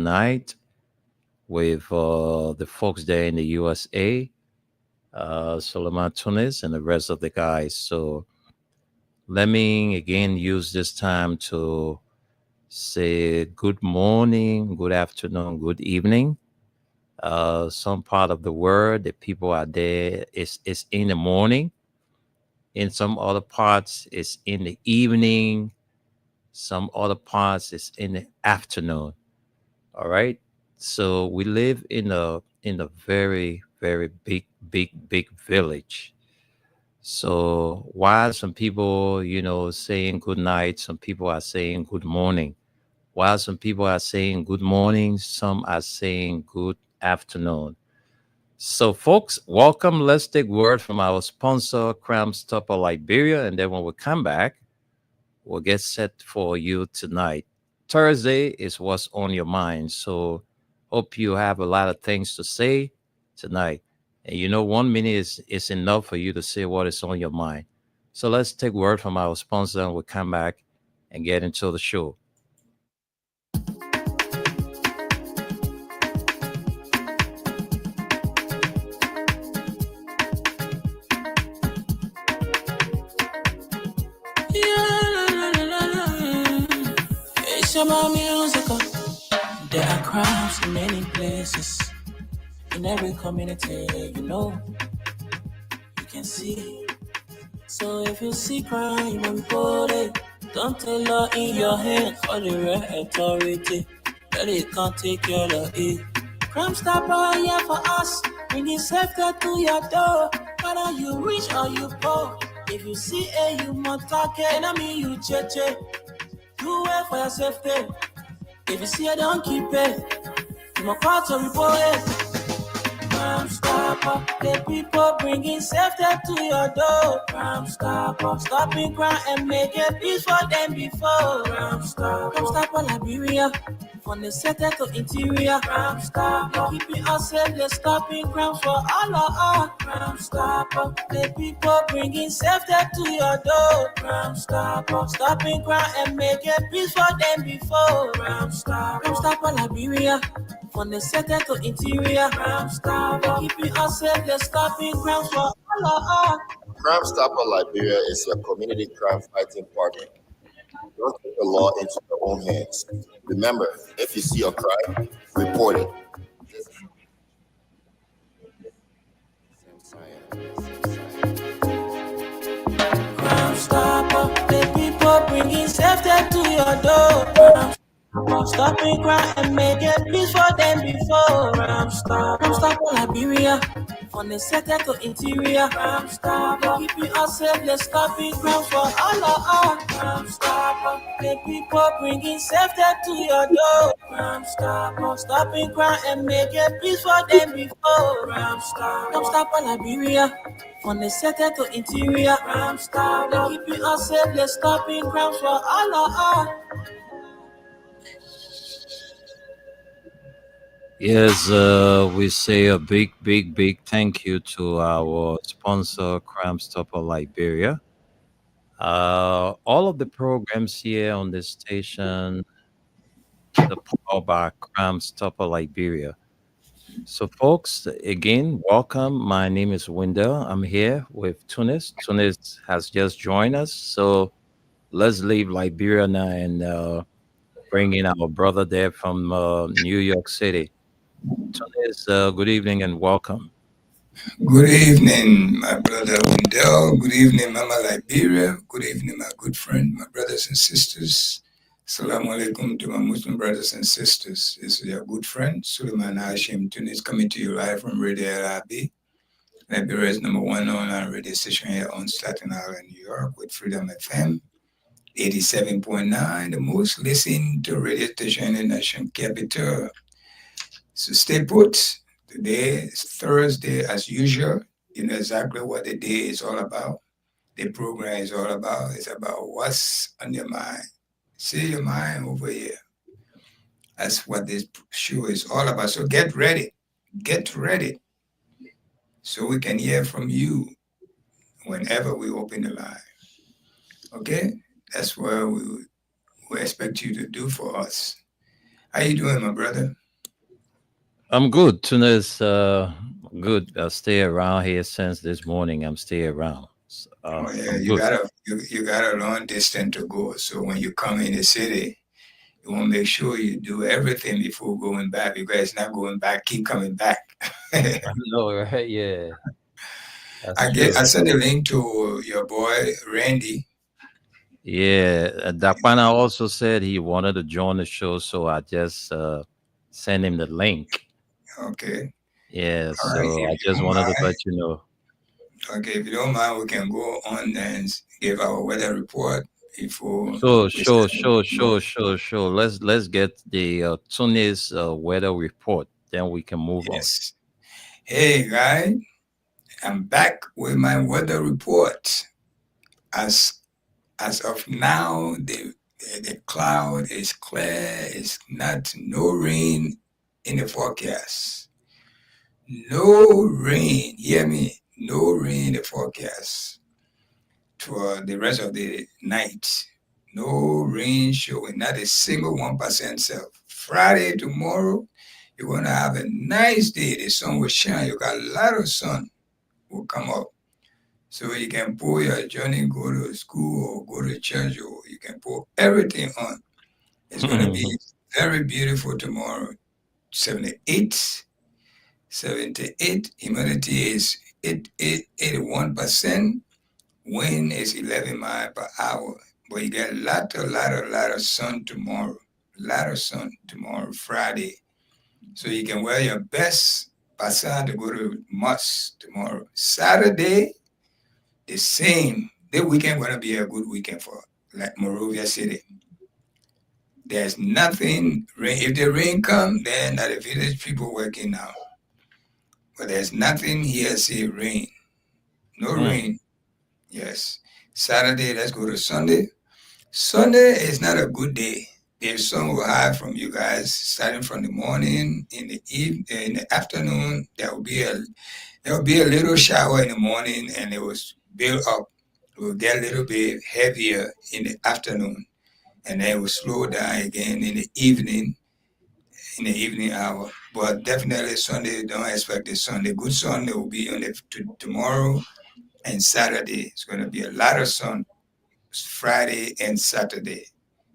tonight with the folks there in the USA, Solomon Tunis, and the rest of the guys. So let me again use this time to say good morning, good afternoon, good evening. Some part of the world, the people out there is in the morning. In some other parts, it's in the evening. Some other parts, it's in the afternoon. All right. So we live in a very very big village. So while some people, saying good night, some people are saying good morning. While some people are saying good morning, some are saying good afternoon. So, folks, welcome. Let's take word from our sponsor, Cram Stopper Liberia, and then when we come back, we'll get set for you tonight. Thursday is what's on your mind. So, hope you have a lot of things to say tonight. And 1 minute is enough for you to say what is on your mind. So, let's take word from our sponsor, and we'll come back and get into the show. It's about musical. There are crowds in many places. In every community, you can see. So if you see crime and report it, don't tell law in your hands for the real authority. That it can't take care of it. Crime stopper here for us, bringing safety to your door. Whether you rich or you poor, if you see a you must talk it, I mean you cheche. Do it for your safety. If you see it, don't keep it. You must call to report it. Crime stopper, the people bringing safety to your door. Crime stopper, stopping crime and making peace for them before. Crime stopper Liberia, from the center to interior. Crime stopper, keeping us safe, they're stopping crime for all of us. Crime stopper, the people bringing safety to your door. Crime stopper, stopping crime and making peace for them before. Crime stopper Liberia, from the center to interior. Crime stopper, keeping us safe, they're stopping crime for all of us. Crime Stopper Liberia is your community crime fighting partner. Don't take the law into your own hands. Remember, if you see a crime, report it. Crime stopper, the people bringing safety to your door. Stopping crime and making peace for them before. Crime stopper Liberia, from the center to interior. Crime stopper, keeping us safe, they're stopping crime for all of us. Crime stopper, the people bringing safety to your door. Crime stopper, stopping crime and making peace for them before. Crime stopper Liberia, from the center to interior. Crime stopper, keeping us safe, they're stopping crime for all of us. Yes, we say a big thank you to our sponsor, Crime Stopper Liberia. All of the programs here on this station, the power by Crime Stopper Liberia. So, folks, again, welcome. My name is Wendell. I'm here with Tunis. Tunis has just joined us. So, let's leave Liberia now and bring in our brother there from New York City. Tunis, good evening and welcome. Good evening, my brother Wendell. Good evening, Mama Liberia. Good evening, my good friend, my brothers and sisters. Assalamu alaikum to my Muslim brothers and sisters. This is your good friend, Suleiman Hashim Tunis, coming to you live from Radio LRB. Liberia's #1 online radio station here on Staten Island, New York, with Freedom FM 87.9, the most listened to radio station in the national capital. So stay put. Today is Thursday, as usual. You know exactly what the day is all about. The program is all about. It's about what's on your mind. See your mind over here. That's what this show is all about. So get ready. Get ready. So we can hear from you whenever we open the line. Okay? That's what we expect you to do for us. How you doing, my brother? I'm good. Tuna's good. I stay around here since this morning. I'm stay around. Oh yeah, I'm good. you got a long distance to go. So when you come in the city, you want to make sure you do everything before going back because it's not going back, keep coming back. I know, right? Yeah, that's true. I sent a link to your boy Randy. Yeah, Dakpana also said he wanted to join the show, so I just sent him the link. Okay. Yeah, All right. so If I you just don't wanted to mind, let you know. okay, if you don't mind, we can go on and give our weather report before Sure, we sure, start. sure, sure, sure, sure. Let's get the Tunis weather report, then we can move on. Yes. Hey guys, I'm back with my weather report. As as of now, the cloud is clear. It's not no rain in the forecast. No rain. Hear me. No rain in the forecast for the rest of the night. No rain showing. Not a single 1% self. Friday tomorrow, you're gonna have a nice day. The sun will shine. You got a lot of sun will come up. So you can pull your journey, go to school or go to church, or you can pull everything on. It's going to be very beautiful tomorrow. 78, 78. Humidity is 81%. Wind is 11 miles per hour. But you get a lot of sun tomorrow. A lot of sun tomorrow, Friday. So you can wear your best pasar to go to mosque tomorrow. Saturday, the same. The weekend gonna be a good weekend for like Monrovia City. There's nothing rain. If the rain come, then at the village people working now. But there's nothing here say rain. No Mm. rain. Yes. Saturday, let's go to Sunday. Sunday is not a good day. The sun will hide from you guys starting from the morning, in the afternoon. There will be a little shower in the morning, and it was build up. It will get a little bit heavier in the afternoon, and then it will slow down again in the evening hour. But definitely Sunday, don't expect the sun. The good sun will be on tomorrow and Saturday. It's going to be a lot of sun Friday and Saturday.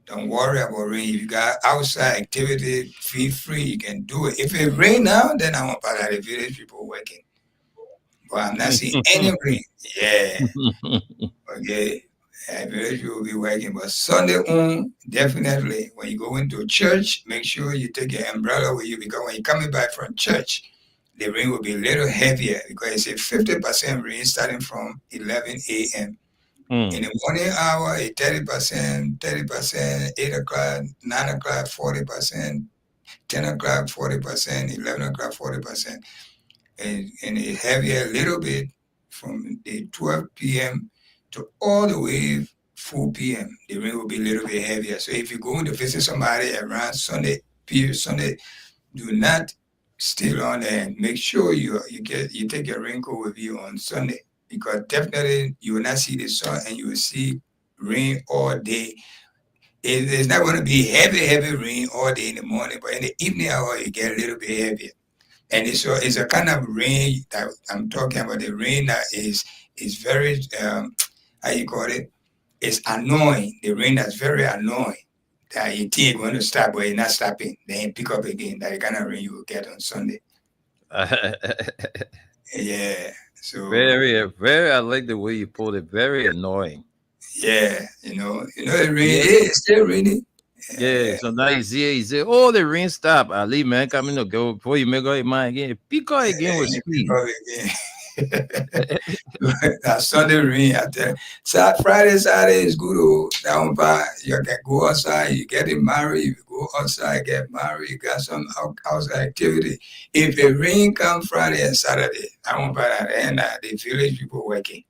Don't worry about rain. If you got outside activity, feel free. You can do it. If it rain now, then I want part of the village people working. But I'm not seeing any rain. Yeah. Okay. I believe you will be working, but Sunday on, definitely, when you go into church, make sure you take your umbrella with you because when you're coming back from church, the rain will be a little heavier because it's a 50% rain starting from 11 a.m. In Mm. the morning hour, a 30%, 8 o'clock, 9 o'clock, 40%, 10 o'clock, 40%, 11 o'clock, 40%, and it heavier a little bit from the 12 p.m. to all the way 4 p.m. The rain will be a little bit heavier. So if you're going to visit somebody around Sunday, do not stay on there and make sure you take your raincoat with you on Sunday because definitely you will not see the sun and you will see rain all day. It's not going to be heavy rain all day in the morning, but in the evening hour it get a little bit heavier. And it's a kind of rain that I'm talking about. The rain that is very how you call it? It's annoying. The rain that's very annoying. That you think going to stop, but it's not stopping. Then pick up again. That kind of rain you will get on Sunday. Yeah. So Very, very. I like the way you put it. Very annoying. yeah, the rain. Yeah, Hey, it's still raining. yeah. So now you say, oh, the rain stop. I leave, man. Coming to go before you make up your mind again. Pick up again with Pick speed. up again. That Sunday rain out there. Friday, Saturday is good. Oh, down by you can go outside. You get married. You go outside, get married. You got some outside activity. If it rain come Friday and Saturday, I won't buy that. And the village people working.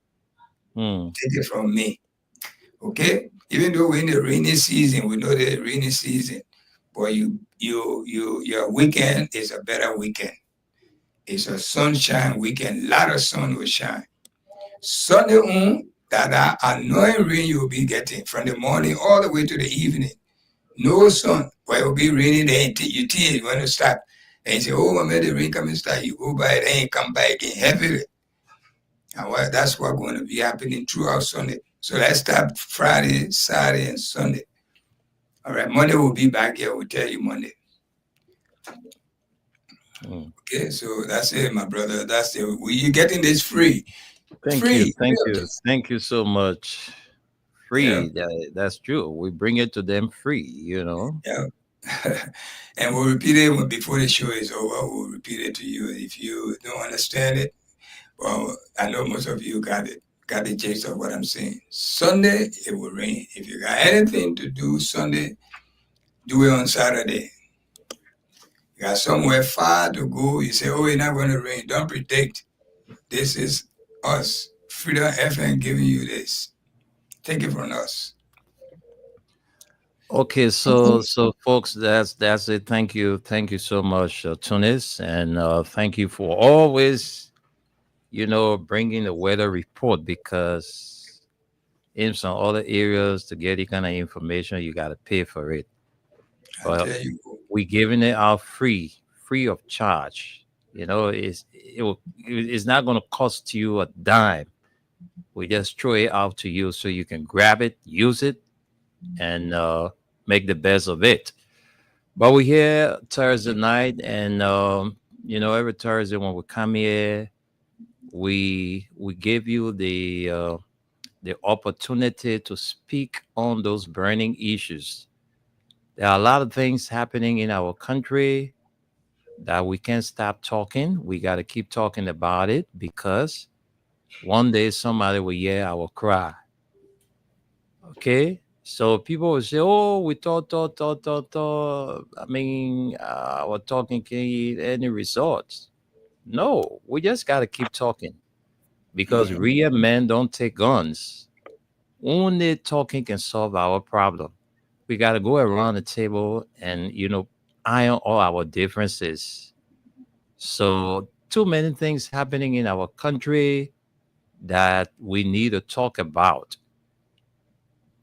Hmm. Take it from me, okay? Even though we're in the rainy season, we know the rainy season, but your weekend is a better weekend. It's a sunshine weekend. A lot of sun will shine. Sunday on, that annoying rain you'll be getting from the morning all the way to the evening. No sun. But it will be raining there until you think you want to start. And you say, oh, my man, the rain coming start. You go by it and come back again heavily. And that's what's going to be happening throughout Sunday. So let's start Friday, Saturday, and Sunday. All right, Monday we'll be back here. We'll tell you Monday. Mm. Okay, so that's it, my brother. That's it. You're getting this free. Thank you, Free. thank you, thank you so much. Yeah, Free, that's true. We bring it to them free, you know. yeah. And we'll repeat it before the show is over. We'll repeat it to you. If you don't understand it, well, I know most of you got it, got the gist of what I'm saying. Sunday, it will rain. If you got anything to do Sunday, do it on Saturday. You got somewhere far to go. You say, oh, it's not going to rain. Don't predict. This is us. Freedom FM giving you this. Take it from us. Okay, so folks, that's it. Thank you so much, Tunis, and thank you for always, bringing the weather report, because in some other areas to get the kind of information you got to pay for it, I but tell you, we giving it out free of charge. It's not going to cost you a dime. We just throw it out to you so you can grab it, use it, and make the best of it. But we're here Thursday night, and every Thursday when we come here, we give you the opportunity to speak on those burning issues. There are a lot of things happening in our country that we can't stop talking. We got to keep talking about it, because one day somebody will hear our cry. Okay. So people will say, oh, we thought. I mean, our talking can get any results. No, we just got to keep talking, because mm, real men don't take guns. Only talking can solve our problem. We got to go around the table and, iron all our differences. So, too many things happening in our country that we need to talk about.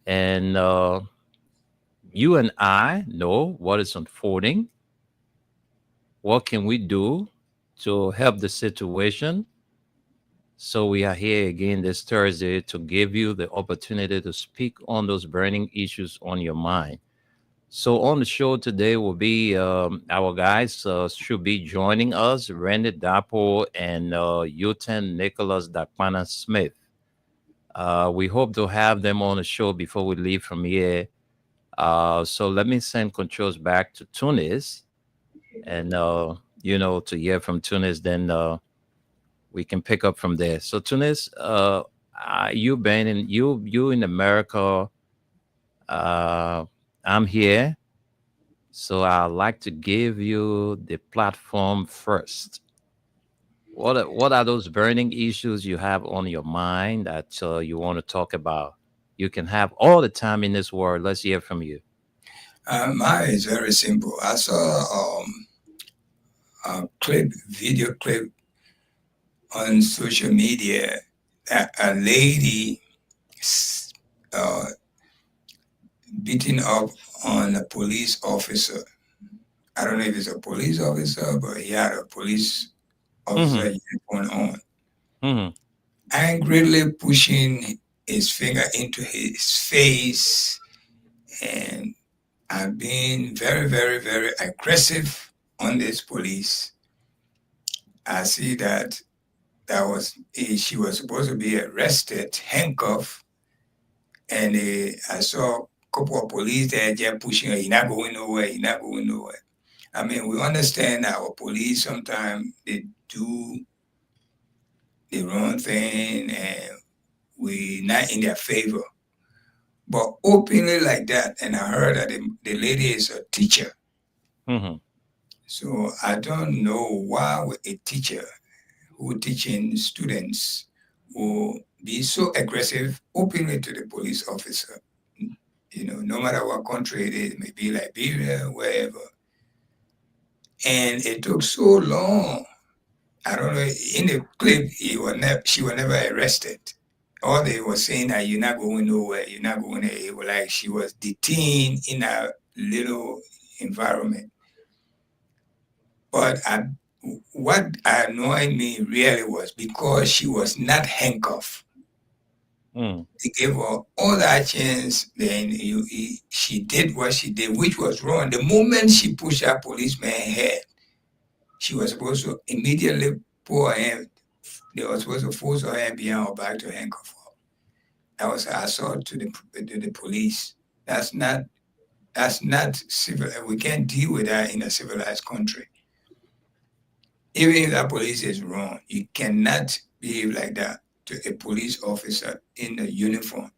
And you and I know what is unfolding. What can we do to help the situation? So we are here again this Thursday to give you the opportunity to speak on those burning issues on your mind. So on the show today will be our guys should be joining us, Randy Dapo and Uten Nicholas Dakwana Smith. We hope to have them on the show before we leave from here. So let me send controls back to Tunis, and to hear from Tunis, then we can pick up from there. So Tunis, you in America. Uh, I'm here, so I'd like to give you the platform first. What are those burning issues you have on your mind that you want to talk about? You can have all the time in this world. Let's hear from you. mine is very simple. I saw a video clip on social media that a lady uh, beating up on a police officer. I don't know if it's a police officer, but he had a police Mm-hmm. officer uniform on, Mm-hmm. angrily pushing his finger into his face and being very, very, very aggressive on this police. I see that she was supposed to be arrested, handcuffed, and I saw a couple of police there just pushing her. You're not going nowhere. You're not going nowhere. I mean, we understand our police sometimes they do the wrong thing and we not in their favor. But openly like that, and I heard that the lady is a teacher. Mm-hmm. So I don't know why a teacher who teaching students will be so aggressive openly to the police officer. No matter what country it is, maybe Liberia, wherever. And it took so long. I don't know. In the clip, she was never arrested. All they were saying that you're not going nowhere, you're not going there. It was like she was detained in a little environment. But what annoyed me really was because she was not handcuffed. Mm. They gave her all that chance. Then she did what she did, which was wrong. The moment she pushed that policeman's head, she was supposed to immediately pull her hand. They were supposed to force her hand behind her back to handcuff her. That was an assault to the police. That's not that's not civil. We can't deal with that in a civilized country. Even if that police is wrong, you cannot behave like that to a police officer in a uniform.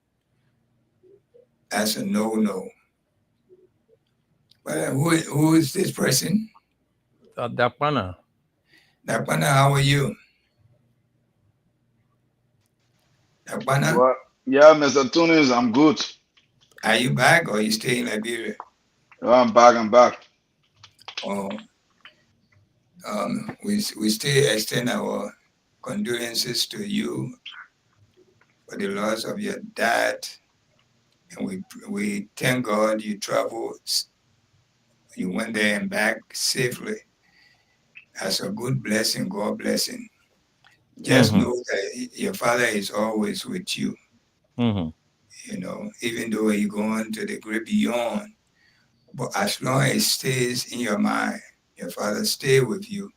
That's a no-no. But who is this person? Dakwana. Dakwana, how are you? Dakwana, Well, yeah, Mr. Tunis, I'm good. are you back or you stay in Liberia? I'm back. I'm back. Or we still extend our condolences to you for the loss of your dad, and we thank God you traveled, you went there and back safely. That's a good blessing, God blessing. Just Mm-hmm. know that your father is always with you. Mm-hmm. Even though he gone to the great beyond, but as long as it stays in your mind, your father stay with you.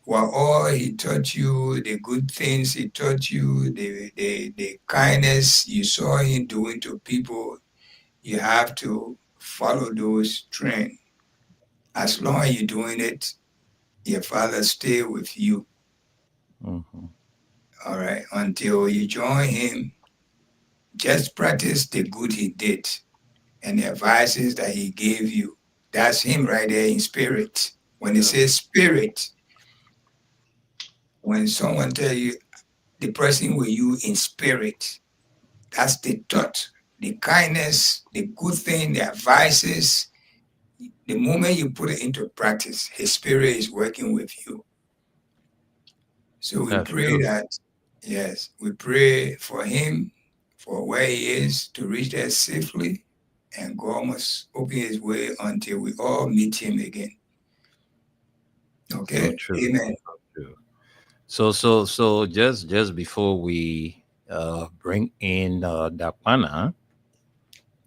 While all he taught you, the good things he taught you, the kindness you saw him doing to people, you have to follow those trends. As long as you're doing it, your father stay with you. Mm-hmm. All right. Until you join him, just practice the good he did and the advices that he gave you. That's him right there in spirit. When it Yeah. says spirit, when someone tell you the person with you in spirit, that's the thought, the kindness, the good thing, the advices. The moment you put it into practice, his spirit is working with you. So we That's pray true. that, yes, we pray for him, for where he is, to reach there safely. And God must open his way until we all meet him again. So Okay? true. Amen. So true. So just before we bring in Dakwana,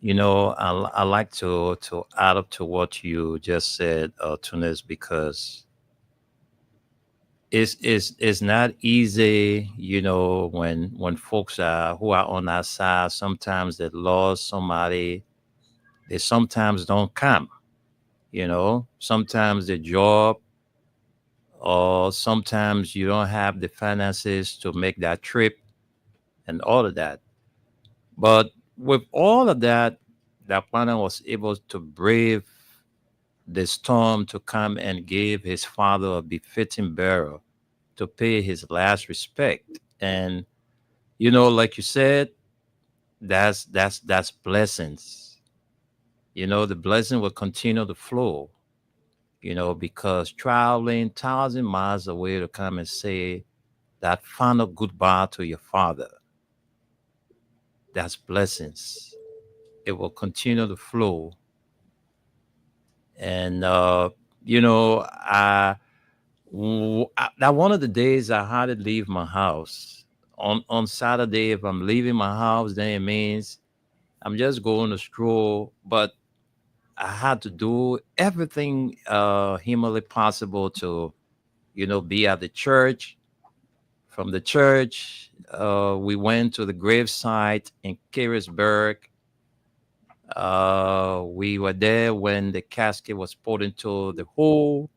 I like to add up to what you just said, Tunis, because it's not easy, when folks are who are on our side, sometimes they lost somebody, they sometimes don't come, sometimes the job, or sometimes you don't have the finances to make that trip and all of that. But with all of that, that planner was able to brave the storm to come and give his father a befitting burial, to pay his last respect. And like you said, that's blessings. The blessing will continue to flow. Because traveling 1,000 miles away to come and say that final goodbye to your father, that's blessings. It will continue to flow. And that one of the days I had to leave my house. On Saturday, if I'm leaving my house, then it means I'm just going to stroll. But I had to do everything humanly possible to, be at the church. From the church, we went to the gravesite in Carisburg. We were there when the casket was put into the hole,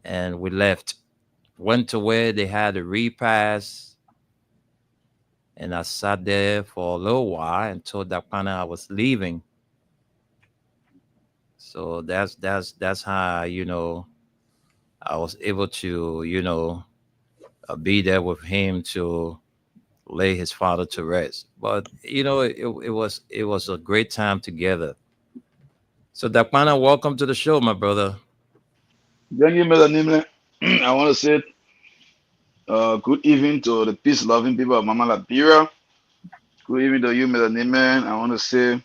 and we left. Went to where they had a repast, and I sat there for a little while and told Dakpana I was leaving. So that's how I was able to be there with him to lay his father to rest. But it was a great time together. So Dakpana, welcome to the show, my brother. Thank you, Mr. Nimble. I want to say good evening to the peace-loving people of Mama Liberia. Good evening to you, Mr. Nimble. I want to say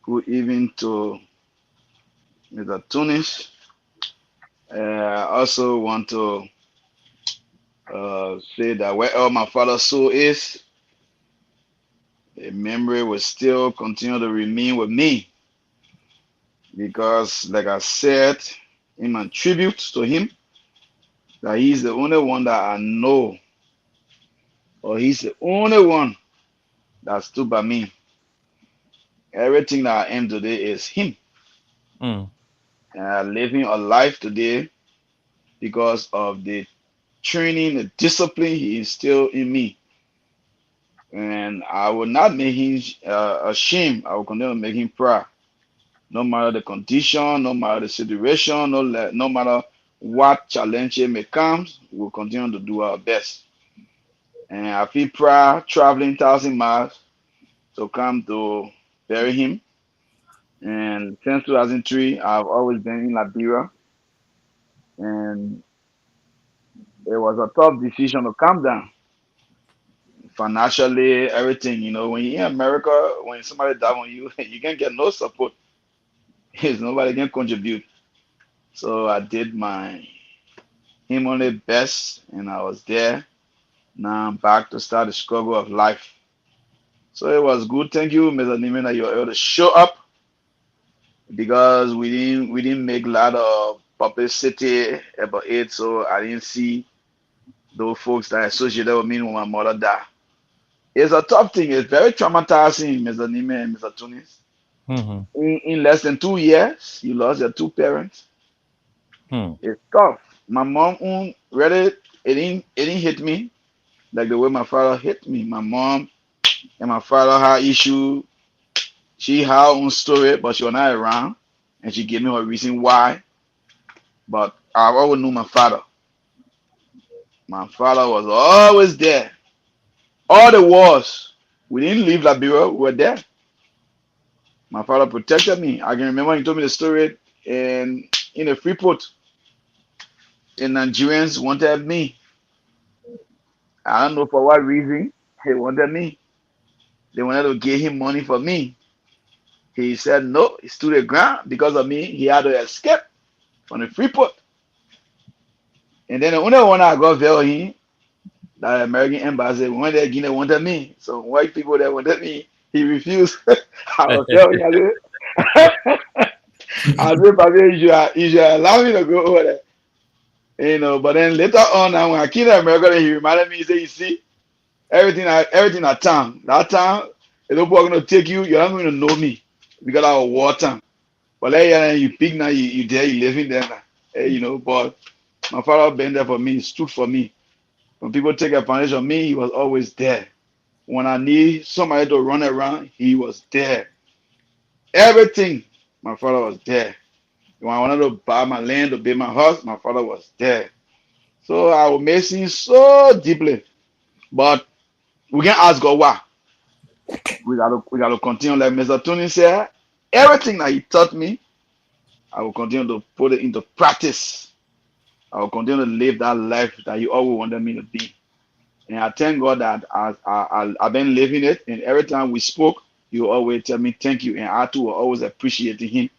Good evening to Mr. Tunis. I also want to say that wherever my father's soul is, the memory will still continue to remain with me because, like I said in my tribute to him, that he's the only one that I know, or he's the only one that stood by me. Everything that I am today is him. Mm. And I'm living a life today because of the training, the discipline he instilled in me. And I will not make him ashamed. I will continue to make him proud. No matter the condition, no matter the situation, no matter what challenge may come, we'll continue to do our best. And I feel proud traveling 1,000 miles to come to bury him. And since 2003, I've always been in Liberia, and it was a tough decision to come down financially, everything. You know, when you're in America, when somebody dies on you, you can't get no support. There's nobody can contribute. So I did my him only best, and I was there. Now I'm back to start the struggle of life. So it was good. Thank you, Mr. Neiman, that you were able to show up because we didn't make a lot of publicity about it. So I didn't see those folks that associated with me when my mother died. It's a tough thing. It's very traumatizing, Mr. Neiman and Mr. Tunis. Mm-hmm. In less than 2 years, you lost your two parents. Mm. It's tough. My mom really it didn't hit me like the way my father hit me. My mom and my father had issue. She had her own story, but she was not around, and she gave me her reason why. But I always knew my father. My father was always there. All the wars. We didn't leave Liberia. We were there. My father protected me. I can remember he told me the story in a free port. The Nigerians wanted me. I don't know for what reason they wanted me. They wanted to give him money for me. He said no. He stood the ground because of me. He had to escape from the free port. And then the only one I got there with him, the American embassy, when they Guinea wanted me. So white people that wanted me, he refused. I was telling him, I said, Papi, you should allow me to go over there. But then later on, now when I came to America, he reminded me, he said, you see, everything at town. That town, the people are gonna take you, you're not going to know me because I was war town. But like yeah, you pick now, you there, you living there now. But my father been there for me, stood for me. When people take advantage of me, he was always there. When I need somebody to run around, he was there. Everything, my father was there. When I wanted to buy my land to build my house, my father was there. So I will miss him so deeply. But we can ask God why. We gotta continue. Like Mr. Tony said, everything that he taught me, I will continue to put it into practice. I will continue to live that life that he always wanted me to be. And I thank God that I've been living it. And every time we spoke, he will always tell me thank you. And I too will always appreciate him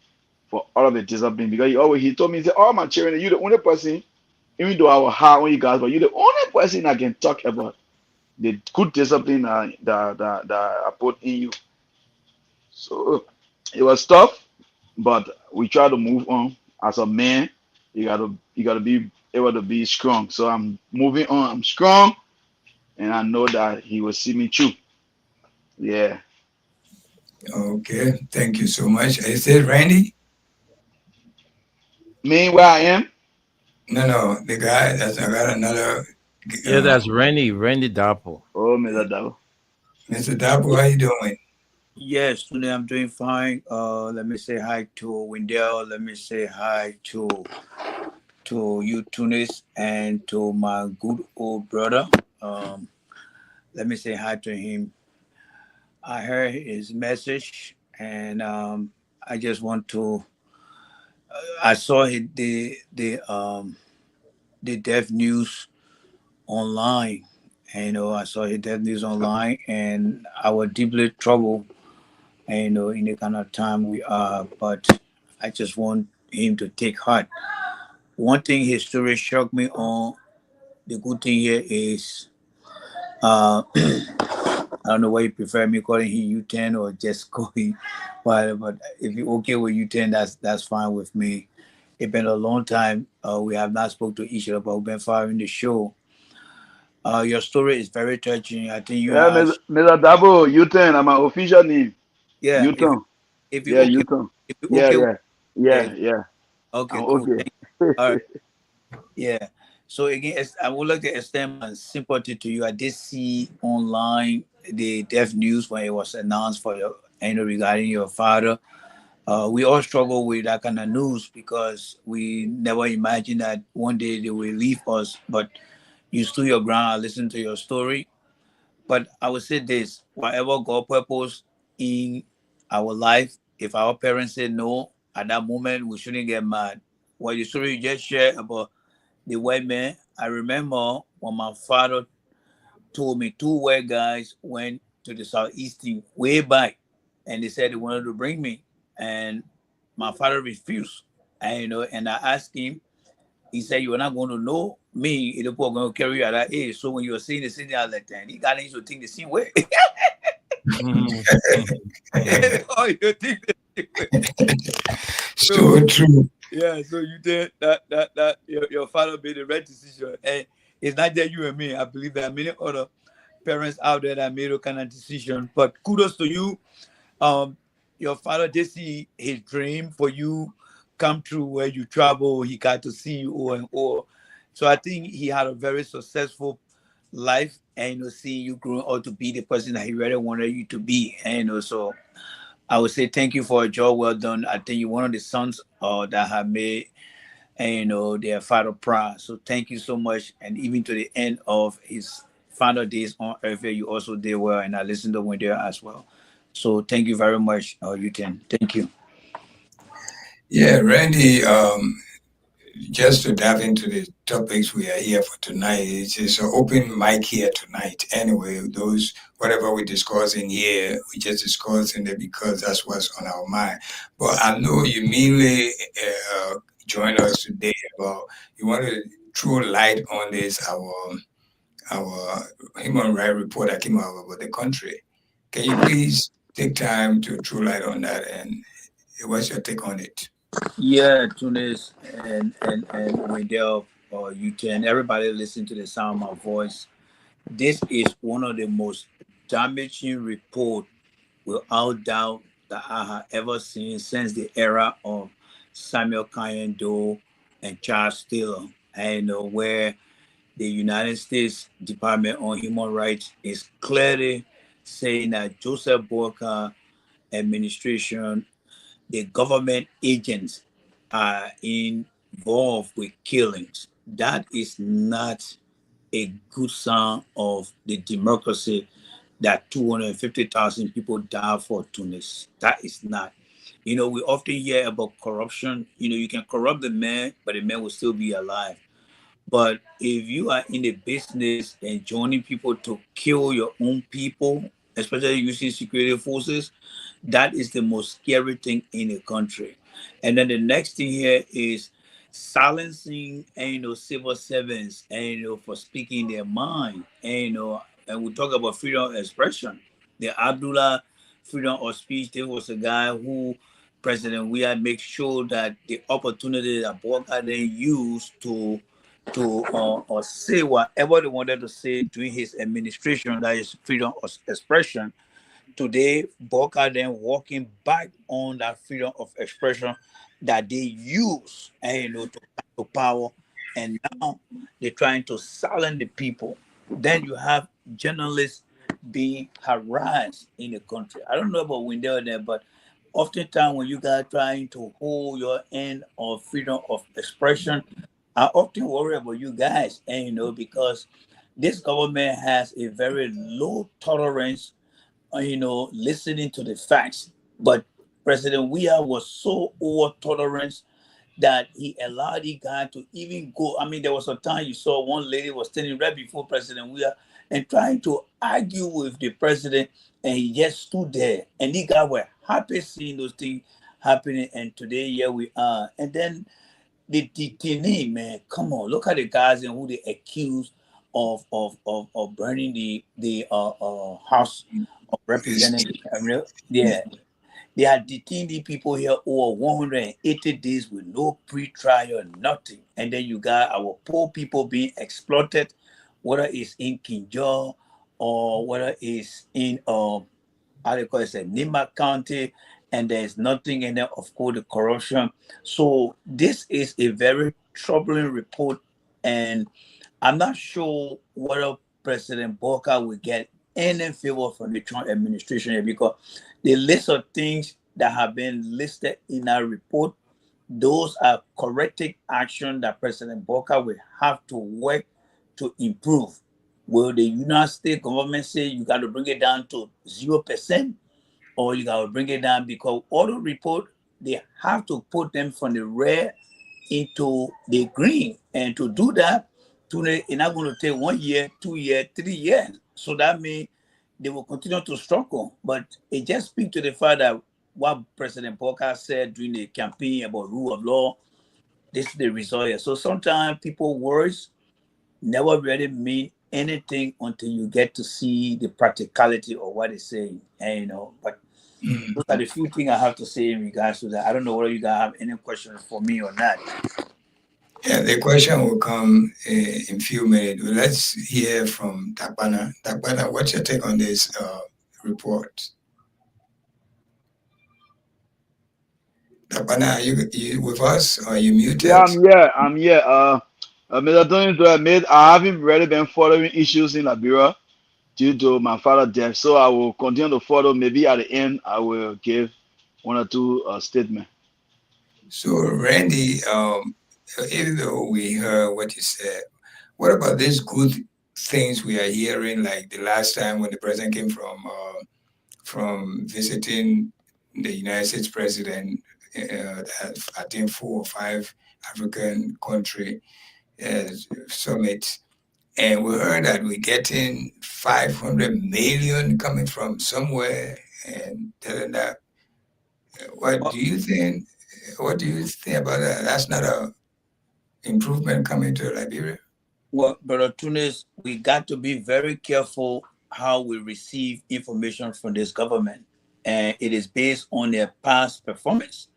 for all of the discipline because he told me, he said, "Oh, my children, you're the only person, even though I was hard on you guys, but you're the only person I can talk about the good discipline that I put in you." So it was tough, but we try to move on. As a man, you gotta be able to be strong. So I'm moving on. I'm strong, and I know that he will see me through. Yeah. Okay, thank you so much. I said Randy. Me where I am. No, no, the guy that's I got another. Yeah, Uh, that's Randy Dapple. Oh, Mr. Dao. Mr. Dabu, how you doing? Yes, today I'm doing fine. Let me say hi to Wendell. Let me say hi to you, Tunis, and to my good old brother. Um, Let me say hi to him. I heard his message, and I just want to. I saw the death news online. And, I saw his death news online, and I was deeply troubled and in the kind of time we are. But I just want him to take heart. One thing his story shocked me on. The good thing here is, I don't know why you prefer me calling him U10 or just calling, but if you're okay with U10, that's fine with me. It's been a long time. We have not spoke to each other, but we've been following the show. Your story is very touching. I think you Yeah, have, Mr. Dabo, U-turn. I'm my official name. yeah. U-turn. If you Yeah, okay, U-turn. if you Yeah, okay, with yeah, yeah, yeah, yeah. okay, I'm cool. okay. Thank you. All right, yeah. So again, I would like to extend my sympathy to you. I did see online the death news when it was announced for your, regarding your father. We all struggle with that kind of news because we never imagined that one day they will leave us. But you stood your ground. I listened to your story. But I would say this: whatever God purpose in our life, if our parents say no at that moment, we shouldn't get mad. What the story you just shared about the white man, I remember when my father told me two white guys went to the southeastern way back, and they said they wanted to bring me, and my father refused. And and I asked him. He said, "You are not going to know me. If people are going to carry you at that age. So when you are seeing the same dialect, and he got into think the same way. Oh, you think the same way. So So true. yeah, so you think that your father made the right decision, and it's not just you and me. I believe there are many other parents out there that made a kind of decision. But kudos to you. Um, your father did see his dream for you come true where you travel. He got to see you over and over. So I think he had a very successful life, and seeing you growing up to be the person that he really wanted you to be. And so I would say thank you for a job well done. I think you're one of the sons that have made their father proud. So thank you so much. And even to the end of his final days on earth, you also did well, and I listened to when there as well. So thank you very much, Uten. Thank you. Yeah, Randy, just to dive into the topics we are here for tonight, it's just an open mic here tonight. Anyway, those whatever we discuss in here, we just discuss in there because that's what's on our mind. But I know you mainly join us today about you want to throw light on this our human rights report that came out about the country. Can you please take time to throw light on that and what's your take on it? Yeah, Tunis and Wendell, Uten, everybody listen to the sound of my voice. This is one of the most damaging report, without doubt, that I have ever seen since the era of Samuel Kyan Doe and Charles Taylor. And where the United States Department on Human Rights is clearly saying that Joseph Boyka administration, the government agents are involved with killings. That is not a good sign of the democracy that 250,000 people died for Tunis. That is not. We often hear about corruption. You can corrupt the man, but the man will still be alive. But if you are in the business and joining people to kill your own people, especially using security forces, that is the most scary thing in the country. And then the next thing here is silencing civil servants and for speaking their mind. And we talk about freedom of expression. The Abdullah freedom of speech, there was a guy who President we had make sure that the opportunity that Borga then used to or say whatever they wanted to say during his administration, that is freedom of expression. Today, Boca then walking back on that freedom of expression that they use and to come to power, and now they're trying to silence the people. Then you have journalists being harassed in the country. I don't know about when they're there, but oftentimes when you guys trying to hold your end of freedom of expression, I often worry about you guys, and because this government has a very low tolerance listening to the facts. But President Weah was so over tolerance that he allowed the guy to even go. I mean, there was a time you saw one lady was standing right before President Weah and trying to argue with the president, and he just stood there. And the guy were happy seeing those things happening. And today, here we are. And then the detainee, man, come on, look at the guys and who they accused of burning the House of It's, Representatives. I mean, yeah, they are detaining people here over 180 days with no pre-trial, nothing. And then you got our poor people being exploited, whether it's in Kinjal or whether it's in how they call it, say, Nima County, and there's nothing in there, of course, the corruption. So this is a very troubling report, and I'm not sure whether President Boca will get any favor from the Trump administration here, because the list of things that have been listed in our report, those are corrective action that President Boca will have to work to improve. Will the United States government say you got to bring it down to 0%, or you got to bring it down? Because all the report, they have to put them from the red into the green. And to do that, it's not going to take 1 year, 2 years, 3 years. So that means they will continue to struggle. But it just speaks to the fact that what President Boca said during the campaign about rule of law, this is the result here. So sometimes people words never really mean anything until you get to see the practicality of what it's saying. And but those are the few things I have to say in regards to that. I don't know whether you guys have any questions for me or not. yeah, the question will come in few minutes. Let's hear from Takbana. Takbana, what's your take on this report? Takbana, are you with us? Or are you Yeah, muted? I'm here. I'm here. Mr. Tony, to admit, I haven't really been following issues in Liberia due to my father's death. So I will continue to follow. Maybe at the end, I will give one or two statements. So, Randy, even though we heard what you said, what about these good things we are hearing? Like the last time when the president came from visiting the United States president, I think 4 or 5 African country uh, summits, and we heard that we're getting 500 million coming from somewhere, and telling that. What Well, do you think? What do you think about that? That's not a improvement coming to Liberia. well, Brother Tunis, we got to be very careful how we receive information from this government. And it is based on their past performance.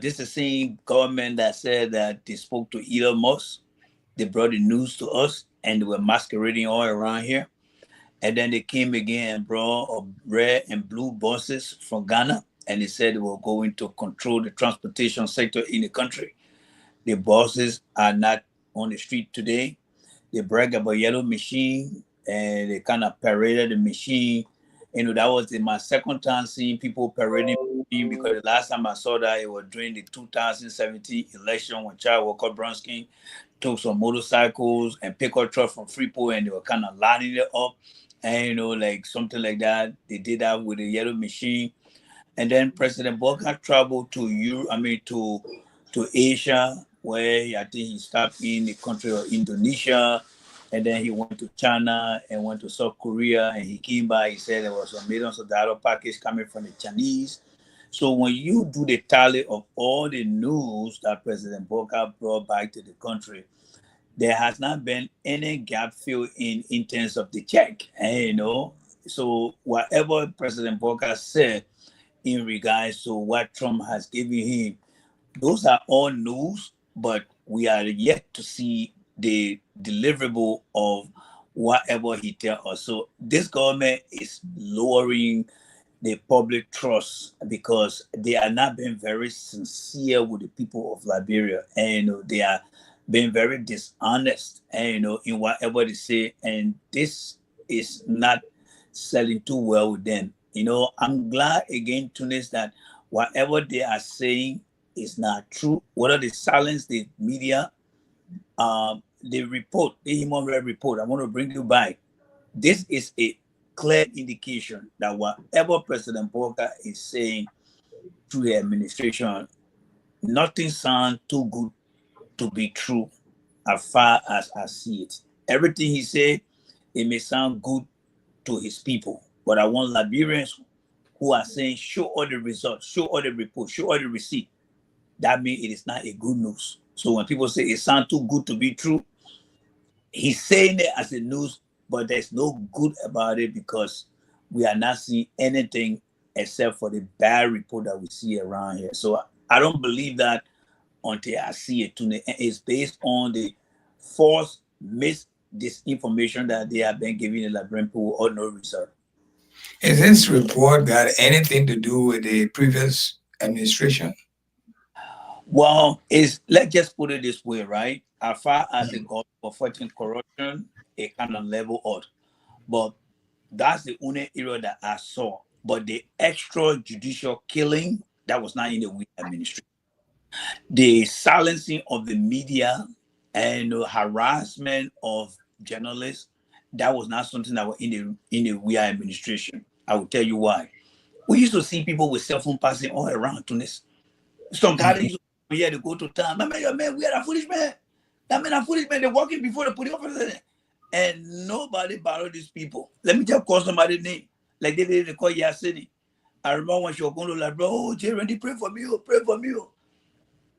This is the same government that said that they spoke to Elon Musk. They brought the news to us and they were masquerading all around here. And then they came again and brought red and blue buses from Ghana. And they said they were going to control the transportation sector in the country. The buses are not on the street today. They brag about yellow machine and they kind of paraded the machine. That was my second time seeing people parading machine, because the last time I saw that it was during the 2017 election when Charles Walker Bronsky took some motorcycles and pickup truck from Freeport and they were kind of lining it up. And like something like that. They did that with the yellow machine. And then President Boca traveled to Europe, I mean to Asia, where I think he stopped in the country of Indonesia, and then he went to China and went to South Korea, and he came back. He said there was a millions of dollar package coming from the Chinese. So when you do the tally of all the news that President Boca brought back to the country, there has not been any gap filled in terms of the check. And so whatever President Boca said in regards to what Trump has given him, those are all news, but we are yet to see the deliverable of whatever he tells us. So this government is lowering the public trust because they are not being very sincere with the people of Liberia, and they are being very dishonest, and in whatever they say, and this is not selling too well with them. I'm glad again, Tunis, that whatever they are saying is not true. Whether they silence the media, the report, the human rights report, I want to bring you back. This is a clear indication that whatever President Boca is saying to the administration, Nothing sounds too good to be true as far as I see it. Everything he said, it may sound good to his people, but I want Liberians who are saying, show all the results, show all the reports, show all the receipt. That means it is not a good news. So when people say it sounds too good to be true, he's saying it as a news, but there's no good about it because we are not seeing anything except for the bad report that we see around here. So I don't believe that until I see it. It's based on the false disinformation that they have been giving the Liberian people or no result. Is this report got anything to do with the previous administration? Well, let's just put it this way, right? As far as the government for fighting corruption, it kind of level out. But that's the only area that I saw. But the extrajudicial killing, that was not in the administration. The silencing of the media and harassment of journalists, that was not something that was in the we administration. I will tell you why. We used to see people with cell phone passing all around Tunis. Some guys used to here to go to town. Man, we are a foolish man. That man a foolish man. They're walking before the police officer. And nobody borrowed these people. Let me just call somebody's name. Like they call Yasini. I remember when she was going to like, bro, oh, Jay Randy, pray for me, pray for me.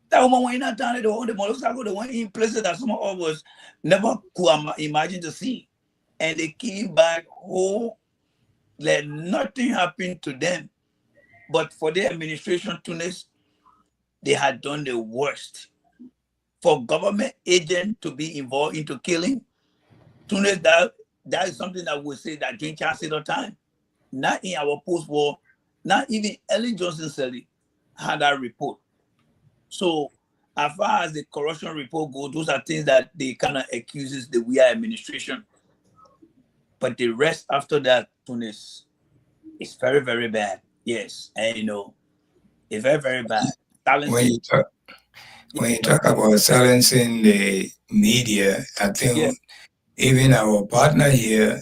That woman went in that town, the motorcycle, the one in places that some of us never could imagine to see. And they came back home, like nothing happened to them. But for the administration, Tunis, they had done the worst. For government agent to be involved into killing, Tunis, that is something that we say that Jane Chance all the time. Not in our post-war, not even Ellen Johnson said it, had that report. So as far as the corruption report goes, those are things that they kind of accuses the WIA administration. But the rest after that, Tunis, is very, very bad. Yes, and it's very, very bad. When you talk, when you talk about silencing the media, I Yeah. think even our partner here,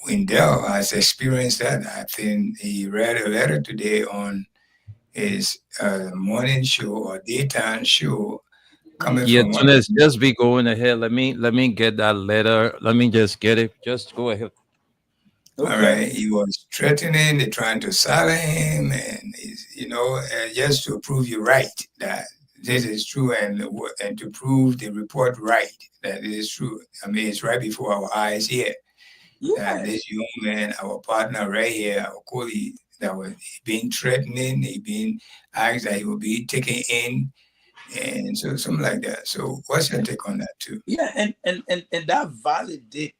Wendell, has experienced that. I think he read a letter today on his morning show or daytime show coming Yeah, from one of Tunes, the. just be going ahead. Let me get that letter. Let me just get it. Just go ahead. All Okay. right, he was threatening, they're trying to silence him, and just to prove you right that this is true, and to prove the report right that it is true. I mean, it's right before our eyes here that Yes. this young man, our partner right here, our colleague, that was being threatening, he being asked that he will be taken in, and so something like that. So, what's your take on that too? Yeah, and that validate,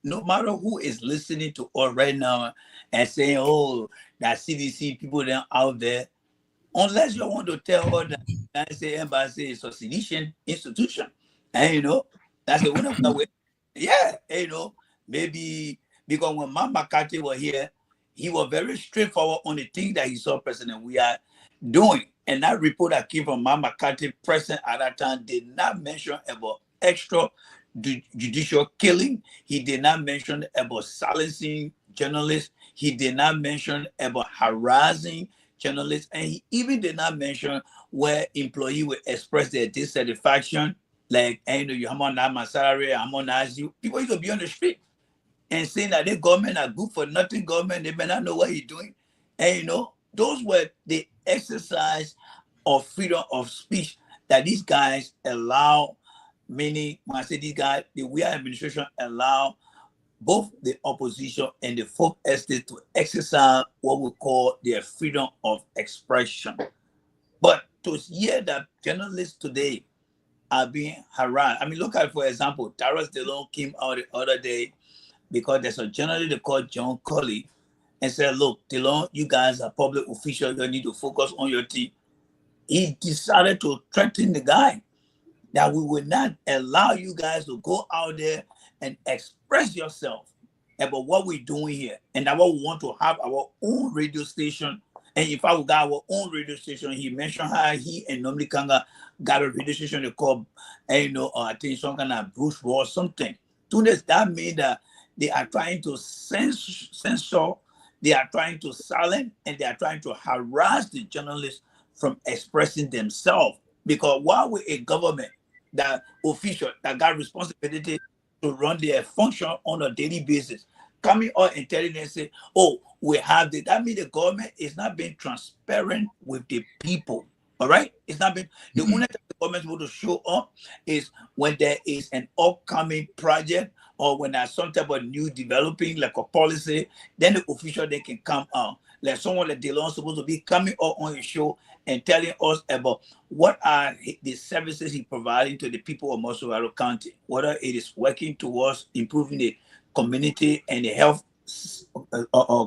no matter who is listening to us right now and saying, oh, that CDC people then out there, unless you want to tell all that United States Embassy is a sedition institution. And that's the one way. Yeah, maybe because when Mama McCarthy was here, he was very straightforward on the thing that he saw President we are doing. And that report that came from Mama McCarthy, president at that time, did not mention about extra judicial killing. He did not mention about silencing journalists. He did not mention about harassing journalists, and he even did not mention where employee will express their dissatisfaction, like, you have on my salary, I'm on you. People used to be on the street and saying that the government are good for nothing, government, they may not know what he's doing. And those were the exercise of freedom of speech that these guys allow. Many, when I say these guys, the we administration allow both the opposition and the folk estate to exercise what we call their freedom of expression. But to hear that journalists today are being harassed, I mean, look at, for example, Taras Delon came out the other day because there's a journalist they call John Colley and said, look, Delon, you guys are public officials, you need to focus on your team. He decided to threaten the guy that we will not allow you guys to go out there and express yourself about what we're doing here. And that what we want to have our own radio station. And if I would got our own radio station, he mentioned how he and Nomli Kanga got a radio station they call, I think some kind of Bruce War or something. That means that they are trying to censor, they are trying to silence, and they are trying to harass the journalists from expressing themselves. Because while we're a government that official that got responsibility to run their function on a daily basis, coming out and telling them say, oh, we have this. That means the government is not being transparent with the people. All right, it's not been the only time the government will to show up is when there is an upcoming project or when there's some type of new developing like a policy. Then the official they can come out. Like someone like Delon supposed to be coming out on a show and telling us about what are the services he providing to the people of Mossoraro County, whether it is working towards improving the community and the health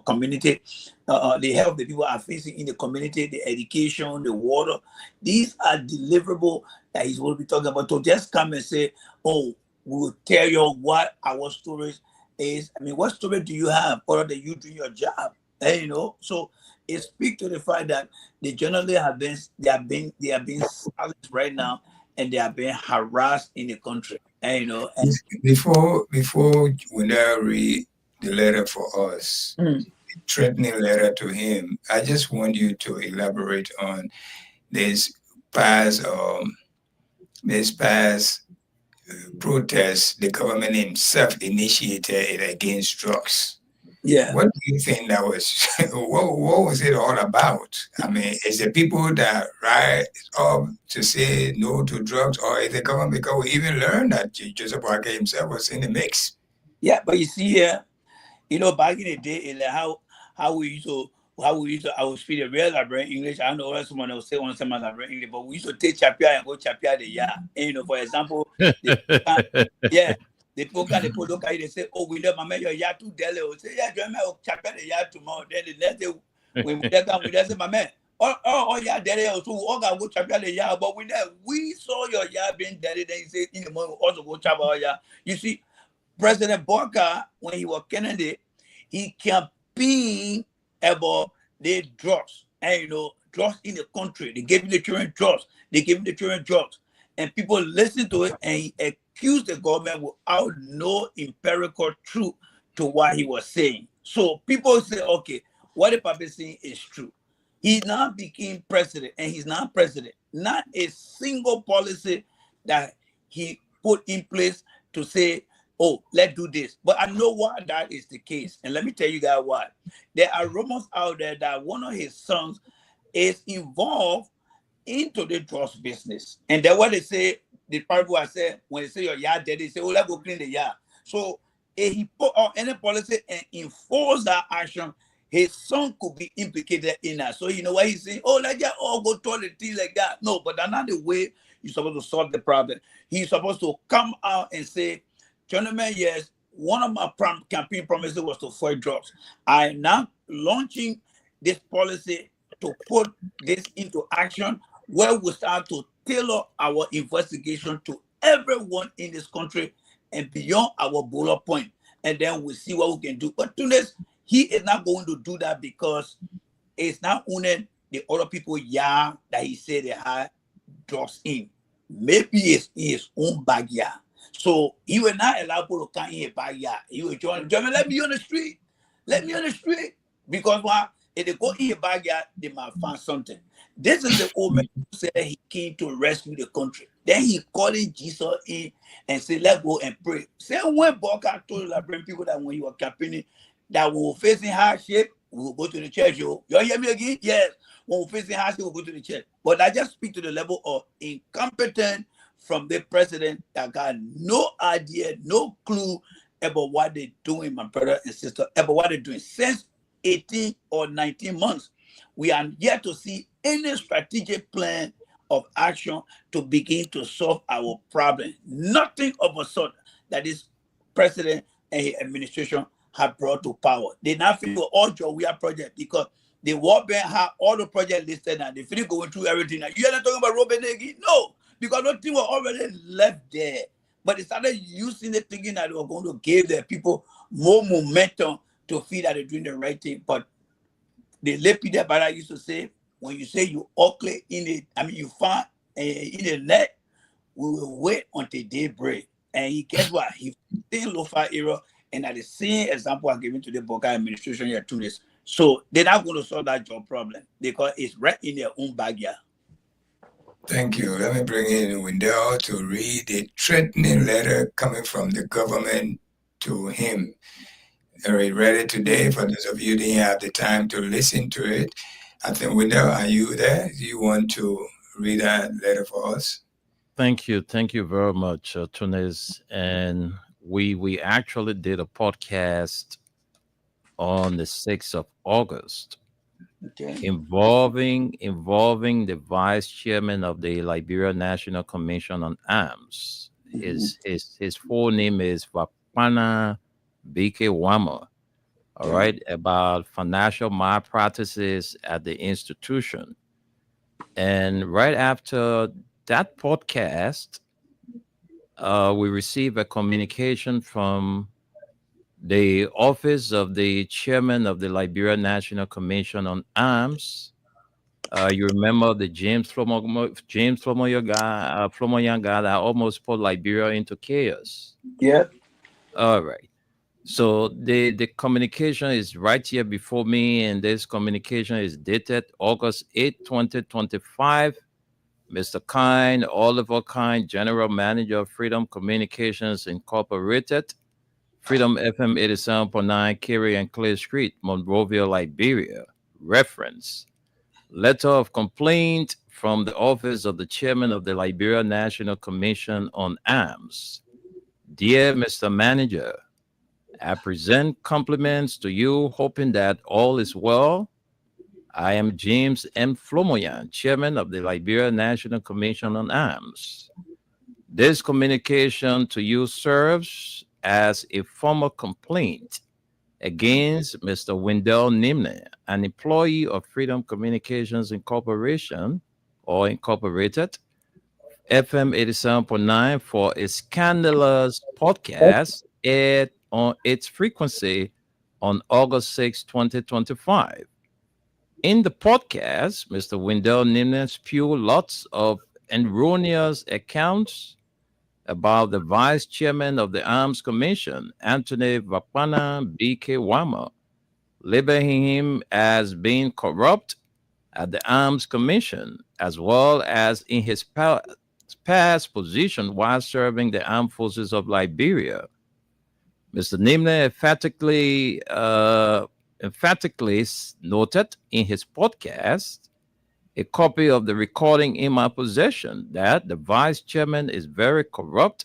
community, the health the people are facing in the community, the education, the water. These are deliverable that he's going to be talking about. To just come and say, oh, we will tell you what our story is. I mean, what story do you have other than you doing your job? And, you know, so it speaks to the fact that the journalists they are being silenced right now, and they are being harassed in the country. And you know, and Before we now read the letter for us, threatening letter to him, I just want you to elaborate on this past this past protest the government himself initiated against drugs. yeah. What do you think that was? What was it all about? I mean, is the people that rise up to say no to drugs, or is the government? Because we even learned that Joseph Boakai himself was in the mix. Yeah, but you see here, you know, back in the day, in like how we used to I would speak the real Liberian English. I don't know what someone else say on some Liberian English, but we used to take chapia and go chapia the yeah. And you know, for example, the yeah, the people can they look at it, they say, oh, we love my man, your yeah too deli. We say, yeah, join me chapia the yeah tomorrow. Then the next day when we get down, we just say, my man, oh yeah, deli also all got go chapia the yeah, but we saw your yeah being deli, then you say in the morning we also go chapia yeah. You see, President Barker, when he was Kennedy, he campaigned about the drugs. And you know, drugs in the country. They gave the children drugs. They gave the children drugs. And people listened to it, and he accused the government without no empirical truth to what he was saying. So people say, okay, what the Papa is saying is true. He now became president, and he's not president. Not a single policy that he put in place to say, oh, let's do this. But I know why that is the case. And let me tell you guys why. There are rumors out there that one of his sons is involved into the drugs business. And then what they say, the people I said, when they say your yard dead, they say, oh, let's go clean the yard. So if he put out any policy and enforce that action, his son could be implicated in that. So you know what he's saying? Oh, let's just all go toilet things like that. No, but that's not the way you're supposed to solve the problem. He's supposed to come out and say, gentlemen, yes, one of my campaign promises was to fight drugs. I am now launching this policy to put this into action where we start to tailor our investigation to everyone in this country and beyond our bullet point. And then we'll see what we can do. But Tunis, he is not going to do that because it's not only the other people, yeah, that he said they had drugs in. Maybe it's in his own backyard. So he will not allow people to come in his backyard. He will join, let me on the street. Let me on the street. Because why? If they go in his backyard, they might find something. This is the old man who said he came to rescue the country. Then he called in Jesus in and said, let's go and pray. Same when Boka told the Liberian people that when you were campaigning, that we were facing hardship, we will go to the church. You hear me again? Yes. When we're facing hardship, we'll go to the church. But I just speak to the level of incompetence from the president that got no idea, no clue about what they're doing, my brother and sister, about what they're doing. Since 18 or 19 months, we are yet to see any strategic plan of action to begin to solve our problem. Nothing of a sort that this president and his administration have brought to power. They not finish all Jowea project because the World Bank have all the projects listed now. They finish going through everything. Now, you're not talking about Robert Nagy? No, because nothing was already left there. But they started using it thinking that they were going to give their people more momentum to feel that they're doing the right thing. But the late Peter Barra used to say, when you say you ugly in it, you find in the net, we will wait until daybreak. And he guess what? He still low fire era. And at the same example I'm giving to the Boka administration here to this, So they're not going to solve that job problem because it's right in their own backyard. Thank you. Let me bring in Wendell to read a threatening letter coming from the government to him. I read it today. For those of you who didn't have the time to listen to it, I think, Wendell, are you there? Do you want to read that letter for us? Thank you very much, Tunis. And we actually did a podcast on the 6th of August Okay. involving the vice chairman of the Liberia National Commission on Arms. Mhm. His full name is Vapana BK Wama. All Yeah. right, about financial malpractices at the institution. And right after that podcast, we received a communication from the office of the chairman of the Liberia National Commission on Arms. You remember the James Flomoyan guy that almost put Liberia into chaos. Yeah. All right. So the communication is right here before me, and this communication is dated August 8th, 2025. Mr. Kine, Oliver Kine, General Manager of Freedom Communications Incorporated, Freedom FM 87.9, Kerry and Clay Street, Monrovia, Liberia. Reference Letter of Complaint from the Office of the Chairman of the Liberia National Commission on Arms. Dear Mr. Manager, I present compliments to you, hoping that all is well. I am James M. Flomoyan, Chairman of the Liberia National Commission on Arms. This communication to you serves as a formal complaint against Mr. Wendell Nimne, an employee of Freedom Communications Incorporation or Incorporated, FM 87.9, for a scandalous podcast aired on its frequency on August 6, 2025. In the podcast, Mr. Wendell Nimne spewed lots of erroneous accounts about the vice chairman of the Arms Commission, Anthony Vapana BK Wama, labeling him as being corrupt at the Arms Commission, as well as in his past position while serving the armed forces of Liberia. Mr. Nimne emphatically noted in his podcast a copy of the recording in my possession that the vice chairman is very corrupt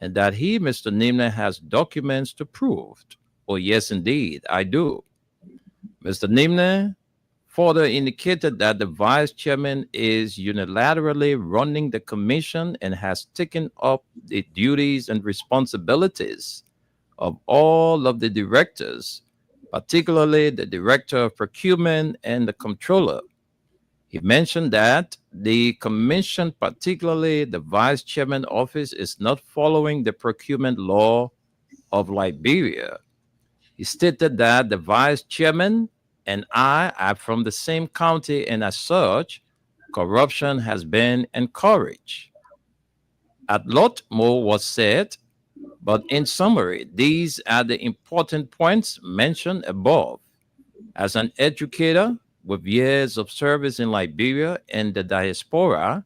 and that he, Mr. Nimne, has documents to prove. Oh, yes, indeed, I do. Mr. Nimne further indicated that the vice chairman is unilaterally running the commission and has taken up the duties and responsibilities of all of the directors, particularly the director of procurement and the controller. He mentioned that the commission, particularly the vice chairman office, is not following the procurement law of Liberia. He stated that the vice chairman and I are from the same county, and as such, corruption has been encouraged. A lot more was said, but in summary, these are the important points mentioned above. As an educator with years of service in Liberia and the diaspora,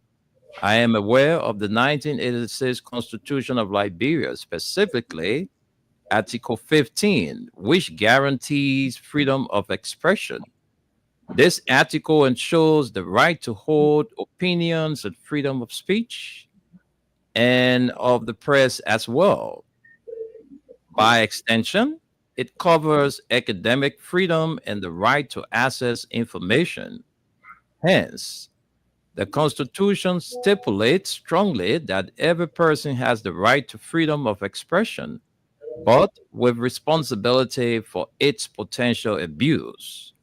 I am aware of the 1986 Constitution of Liberia, specifically Article 15, which guarantees freedom of expression. This article ensures the right to hold opinions and freedom of speech and of the press as well. By extension, it covers academic freedom and the right to access information. Hence, the Constitution stipulates strongly that every person has the right to freedom of expression, but with responsibility for its potential abuse.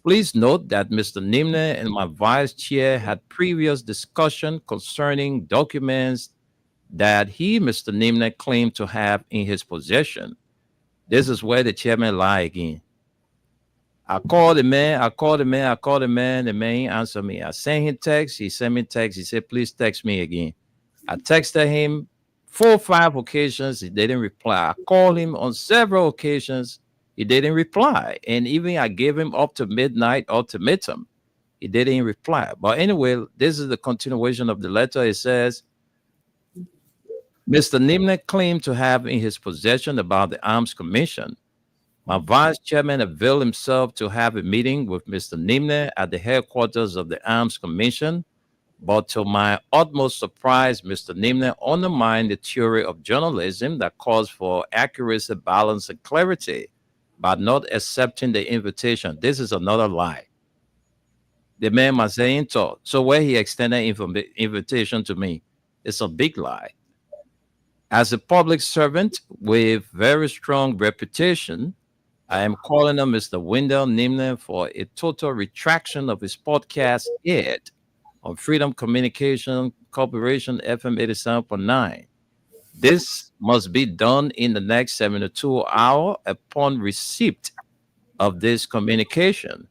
Please note that Mr. Nimne and my vice chair had previous discussion concerning documents that he, Mr. Nimne, claimed to have in his possession. This is where the chairman lied again. I called the man, the man ain't answer me. I sent him text, he sent me text, he said, please text me again. I texted him 4 or 5 occasions, he didn't reply. I called him on several occasions, He didn't reply. And even I gave him up to midnight ultimatum. He didn't reply. But anyway, this is the continuation of the letter. It says, Mr. Nimnet claimed to have in his possession about the Arms Commission. My vice chairman availed himself to have a meeting with Mr. Nimnet at the headquarters of the Arms Commission, but to my utmost surprise, Mr. Nimnet undermined the theory of journalism that calls for accuracy, balance, and clarity by not accepting the invitation. This is another lie. The man must say into. So where he extended invitation to me, it's a big lie. As a public servant with very strong reputation, I am calling on Mr. Wendell Nimner for a total retraction of his podcast aired on Freedom Communication Corporation FM 87.9. This must be done in the next 72 hours upon receipt of this communication.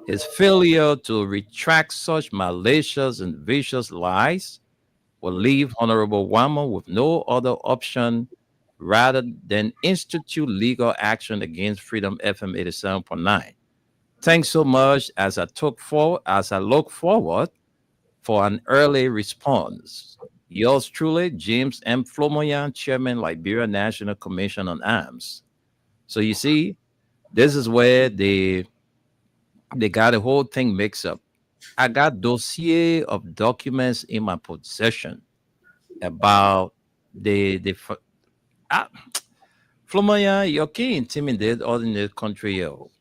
His failure to retract such malicious and vicious lies will leave Honorable Wama with no other option rather than institute legal action against Freedom FM 87.9. Thanks so much as I look forward for an early response. Yours truly, James M. Flomoyan, Chairman, Liberia National Commission on Arms. So you see, this is where they got the whole thing mixed up. I got dossier of documents in my possession about the ah, Flomaya, you can't intimidate all in the country, yo.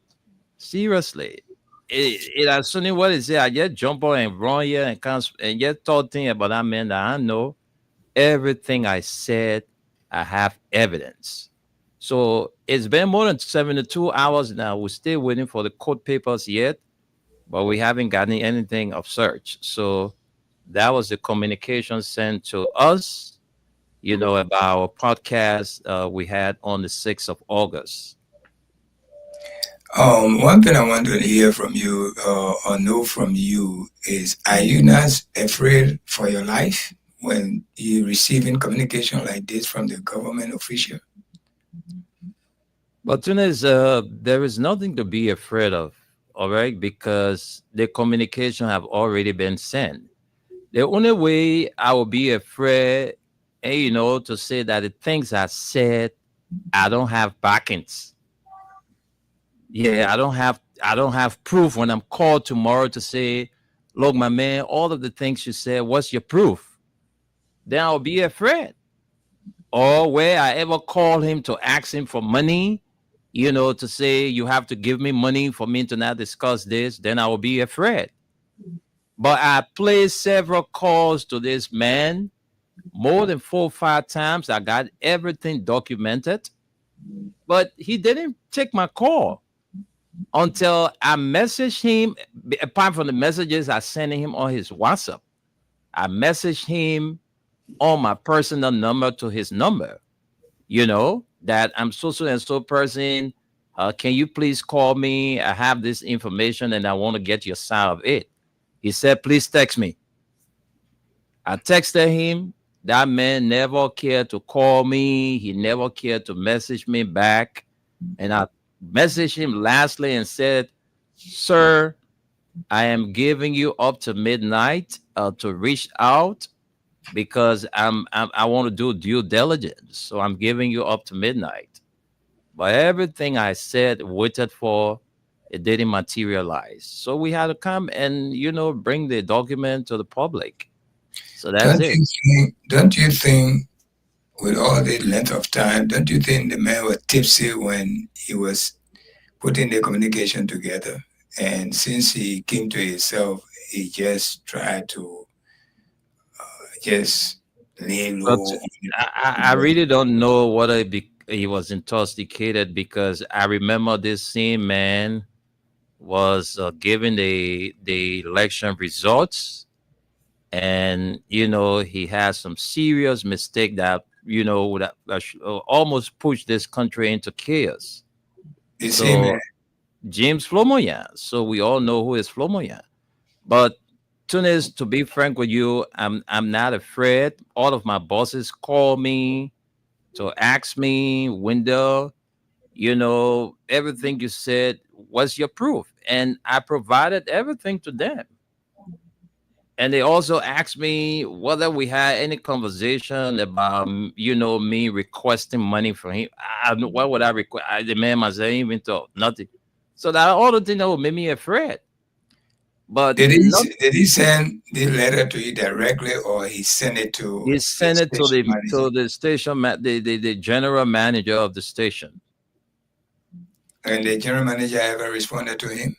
Seriously. It as soon as what is it, I just jump on and run here and and just talking about that man that I know. Everything I said, I have evidence. So it's been more than 72 hours now. We're still waiting for the court papers yet, but we haven't gotten anything of search. So that was the communication sent to us, about our podcast we had on the 6th of August. One thing I want to hear from you or know from you is, are you not afraid for your life when you're receiving communication like this from the government official? But Tunes, there is nothing to be afraid of, all right, because the communication have already been sent. The only way I will be afraid, to say that the things I said, I don't have backings. Yeah, I don't have proof when I'm called tomorrow to say, look, my man, all of the things you said, what's your proof? Then I'll be afraid. Or where I ever call him to ask him for money, to say you have to give me money for me to not discuss this, then I will be afraid. But I played several calls to this man, more than 4 or 5 times. I got everything documented, but he didn't take my call until I messaged him. Apart from the messages I sent him on his WhatsApp, I messaged him on my personal number to his number, that I'm so and so person. Can you please call me? I have this information and I want to get your side of it. He said, please text me. I texted him. That man never cared to call me. He never cared to message me back. And I messaged him lastly and said, sir, I am giving you up to midnight to reach out because I want to do due diligence. So I'm giving you up to midnight. But everything I said, waited for, it didn't materialize. So we had to come and, bring the document to the public. So that's Don't it. you think? Don't you think, with all the length of time, don't you think the man was tipsy when he was putting the communication together? And since he came to himself, he just tried to just lay But low. I really don't know whether he was intoxicated because I remember this same man was giving the election results, and he has some serious mistake that that almost pushed this country into chaos. The same man. So James Flomoyan. So we all know who is Flomoyan. But Tunis, to be frank with you, I'm not afraid. All of my bosses call me to ask me, Wendell, everything you said was your proof. And I provided everything to them. And they also asked me whether we had any conversation about, me requesting money from him. Why would I request? I demand myself even thought nothing. So that all the thing that would make me afraid. But not. Did he send the letter to you directly, or he sent it to He the sent it to station the manager? station the general manager of the station. And the general manager ever responded to him?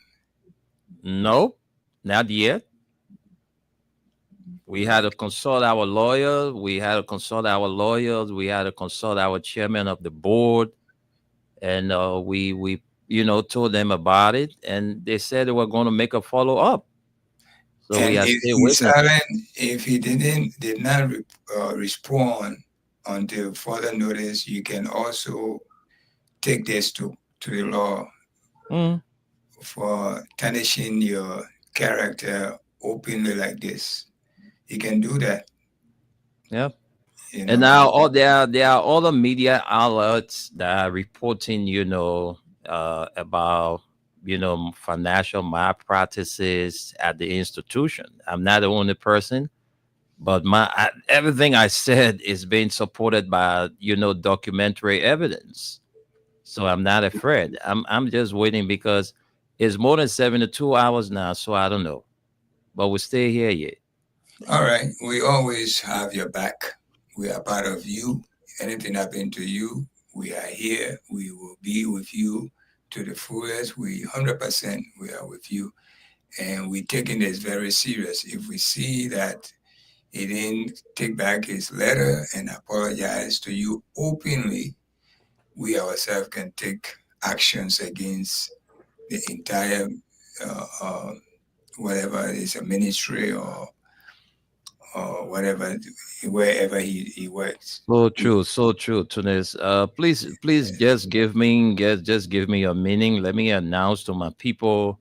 No, not yet. We had to consult our lawyer. We had to consult our lawyers. We had to consult our chairman of the board, and we told them about it, and they said they were going to make a follow up. So we And are if still he's witnessing. if he did not respond until further notice, you can also take this to the law Mm, for tarnishing your character openly like this. You can do that, yeah. you And know. now all there are other media outlets that are reporting, about financial malpractices at the institution. I'm not the only person, but everything I said is being supported by documentary evidence. So I'm not afraid. I'm just waiting because it's more than 72 hours now. So I don't know, but we stay here yet. All right, we always have your back. We are part of you. Anything happen to you, we are here. We will be with you to the fullest. We 100% we are with you, and we taking this very serious. If we see that he didn't take back his letter and apologize to you openly, we ourselves can take actions against the entire uh, uh, whatever it is, a ministry or whatever, wherever he works. So true, Tunis. Please just give me a meaning. Let me announce to my people.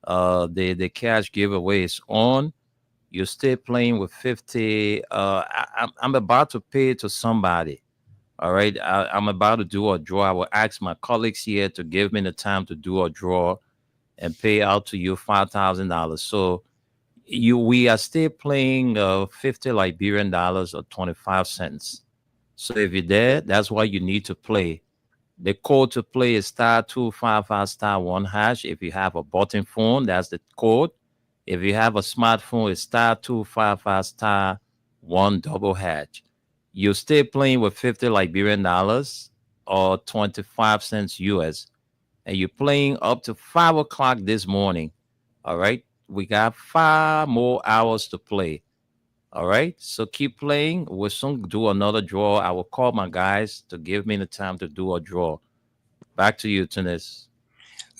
The cash giveaway is on. You stay playing with 50. I'm about to pay to somebody. All right, I'm about to do a draw. I will ask my colleagues here to give me the time to do a draw and pay out to you $5,000. So we are still playing 50 Liberian dollars or 25 cents. So if you're there, that's why you need to play. The code to play is *255*1#. If you have a button phone, that's the code. If you have a smartphone, it's *255*1#. You stay playing with 50 Liberian dollars or 25 cents US, and you're playing up to 5 o'clock this morning. All right. We got 5 more hours to play. All right. So keep playing. We'll soon do another draw. I will call my guys to give me the time to do a draw. Back to you, Tunis.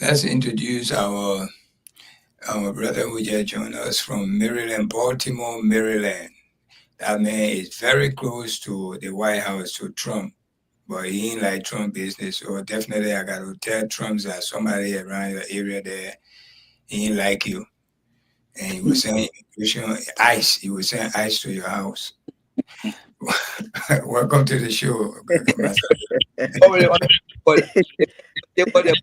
Let's introduce our brother who just joined us from Maryland, Baltimore, Maryland. That man is very close to the White House, to Trump, but he ain't like Trump business. So definitely, I got to tell Trump that somebody around your area there, he ain't like you. And he was saying immigration ICE. He was saying ICE to your house. Welcome to the show, Master. Oh, but they were the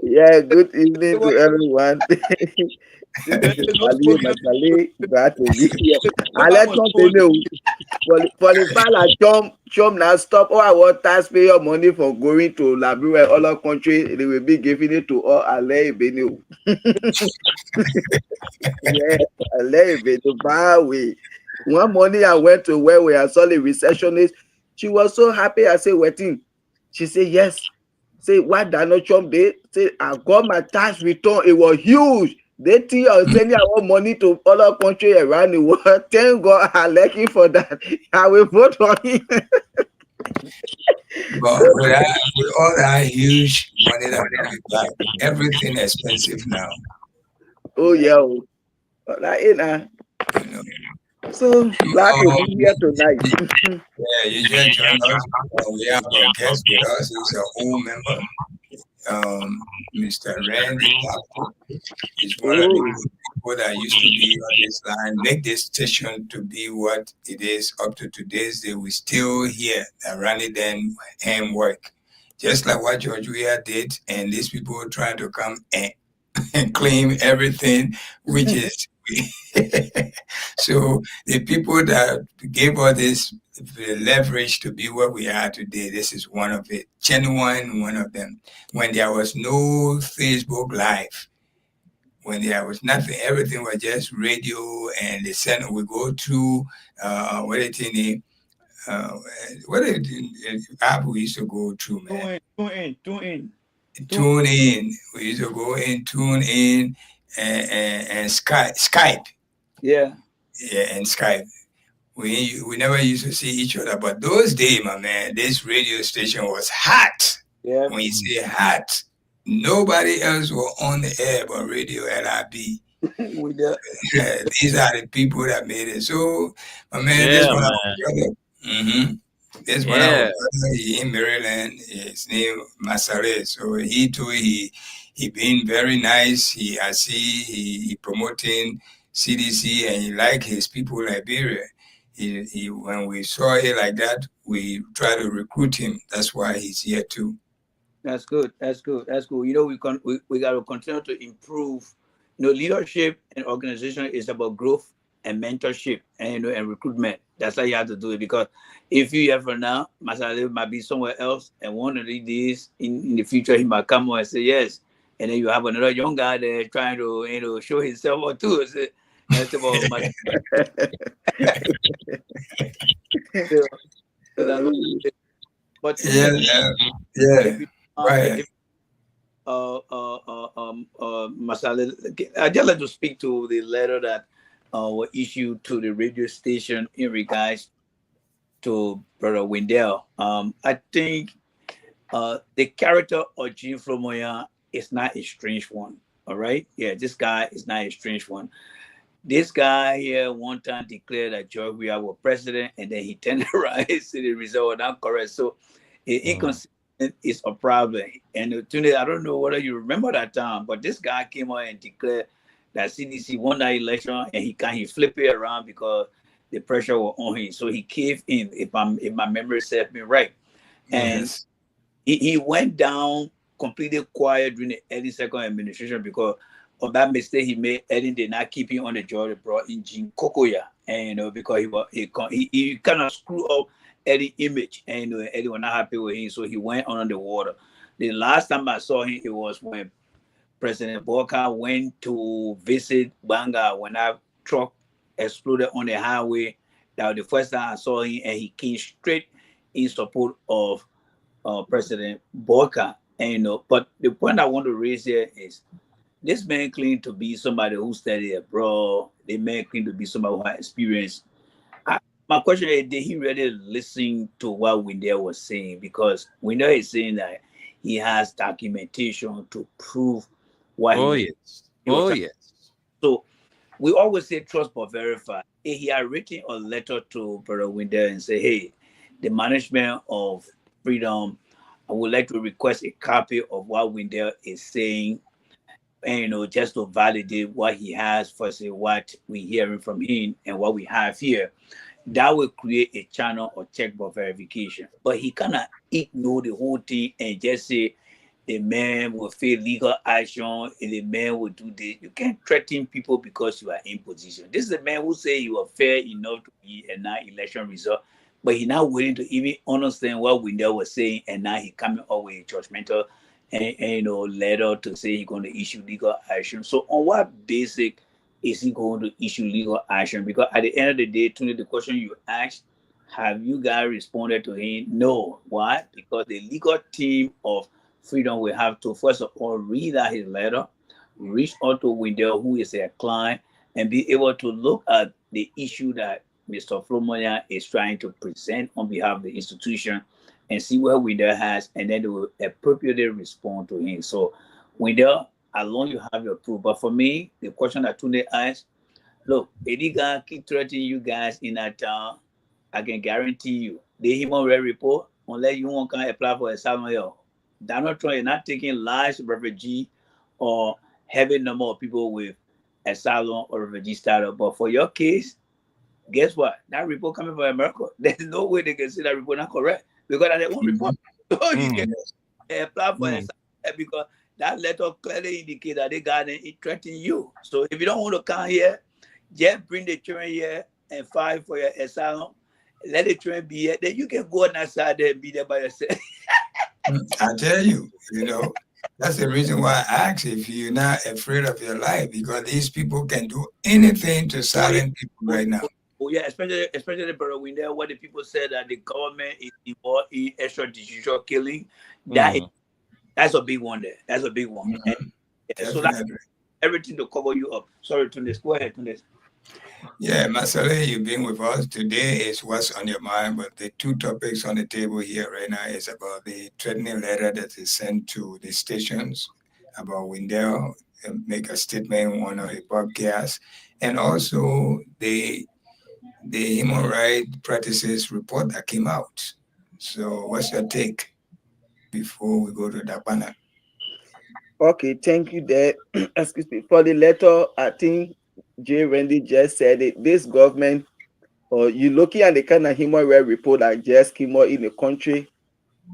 Yeah, good evening they to everyone. This is good Mali, smoking. Masale, glad to be here. The I man let was Trump say told no. For the fact that Trump now stop all our taxpayer money for going to Liberia, other country, they will be giving it to all Ale Benue. Yeah, Ale Benue, far away. One morning I went to where we saw the receptionist. She was so happy. I said, waiting. She said, yes. Say, why Donald Trump did? Say, I got my tax return. It was huge. They think I was sending our money to other countries around the world. Thank God I'm lucky for that. I will vote for him. But with all that huge money that coming back, everything expensive now, Oh, yeah. Oh. Like, you know. so You, glad to be here you, tonight. yeah, you just joined us. We have a guest with us. He's an old member, Mr. Randy Tapo. He's one of the Oh, people that used to be on this line make this station to be what it is up to today's day. We still here rather than hand work. Just like what George Weah did, and these people trying to come and claim everything, which is so the people that gave us this leverage to be what we are today, this is one of it. Genuine one of them. When there was no Facebook Live, when there was nothing, everything was just radio, and the center would go through what it in uh, what it app we used to go through, man. Tune in. We used to go in, tune in, and Skype. Yeah. Yeah, and Skype. We never used to see each other, but those days, my man, this radio station was hot. Yeah. When you say hot, nobody else was on the air but Radio LIB. With the These are the people that made it. So, my man, this Yeah, one our man. brother. This one our Yeah. brother. He in Maryland. His name Masare. So he too. He been very nice. I see he promoting CDC, and he like his people Liberia. He when we saw it like that, we try to recruit him. That's why he's here too. That's good. That's good. That's good. You know, we got to continue to improve. You know, leadership and organization is about growth and mentorship and, you know, and recruitment. That's how you have to do it, because if you ever now, Masale might be somewhere else, and one of these days in the future he might come on and say yes, and then you have another young guy there trying to, you know, show himself or too. That's about my. So that's what it is. But Yeah, yeah, if you, right. if Masale, I just like to speak to the letter that were issued to the radio station in regards to Brother Wendell. I think the character of Jean Flomoya is not a strange one. All right, yeah, this guy is not a strange one. This guy here one time declared that George Weah was president, and then he turned around and said the result was not correct. So inconsistent is a problem. And today, I don't know whether you remember that time, but this guy came out and declared that CDC won that election, and he flipped it around because the pressure was on him. So he caved in, if my memory serves me right. And Yes. he went down completely quiet during the early second administration because of that mistake he made. Eddie did not keep him on the job. They brought in Jim Kokoya, and you know, because he kind of screwed up Eddie's image, and you know, Eddie was not happy with him, so he went under the water. The last time I saw him, it was when President Boca went to visit Banga when that truck exploded on the highway. That was the first time I saw him, and he came straight in support of President Boca. And you know, but the point I want to raise here is this man claimed to be somebody who studied abroad. The man claimed to be somebody who had experience. My question is, did he really listen to what Wendell was saying? Because Wendell is saying that he has documentation to prove what Oh yes. he was Oh trying. yes. So we always say trust but verify. If he had written a letter to Brother Wendell and say, hey, the management of Freedom, I would like to request a copy of what Wendell is saying, and you know, just to validate what he has versus what we're hearing from him and what we have here, that will create a channel or checkbox verification. But he cannot ignore the whole thing and just say the man will face legal action and the man will do this. You can't threaten people because you are in position. This is a man who say you are fair enough to be a non-election result, but he's not willing to even understand what Wendell was saying, and now he coming up with a judgmental and you know, letter to say he's going to issue legal action. So on what basic is he going to issue legal action? Because at the end of the day, Tony, the question you asked, have you guys responded to him? No. Why? Because the legal team of Freedom will have to, first of all, read out his letter, reach out to Wendell, who is a client, and be able to look at the issue that Mr. Flomoya is trying to present on behalf of the institution and see what Wendell has, and then they will appropriately respond to him. So, Wendell, as long as you have your proof. But for me, the question that Tunde asked, look, Eddie guy keep threatening you guys in that town. I can guarantee you, the human rights report, unless you want to apply for asylum here, Donald Trump is not taking lives of refugee or heavy number of people with asylum or refugee status. But for your case, guess what? That report coming from America, there's no way they can say that report not correct because that's their own report. Mhm. So you Mm, can apply for mm, asylum because that letter clearly indicates that they got it threatening you. So if you don't want to come here, just bring the children here and file for your asylum. Let the children be here. Then you can go on that side there and be there by yourself. I tell you, that's the reason why I ask if you're not afraid of your life, because these people can do anything to Oh yeah. silence people Oh, right now. oh, oh, yeah, especially brother when there where the people said that the government is involved in extrajudicial killing. That is mm. that's a big one there. That's a big one. And Mhm. yeah, so that's Definitely. everything to cover you up. Sorry, Tunis. Go ahead, Tunis. Yeah, Masale, you've been with us. Today is what's on your mind, but the two topics on the table here right now is about the threatening letter that is sent to the stations about Windell make a statement on a podcast, and also the human rights practices report that came out. So, what's your take before we go to that panel? Okay, thank you there. Excuse me. For the letter, I think Jay Randy just said it. This government, or you looking at the kind of human rights report that just came out in the country,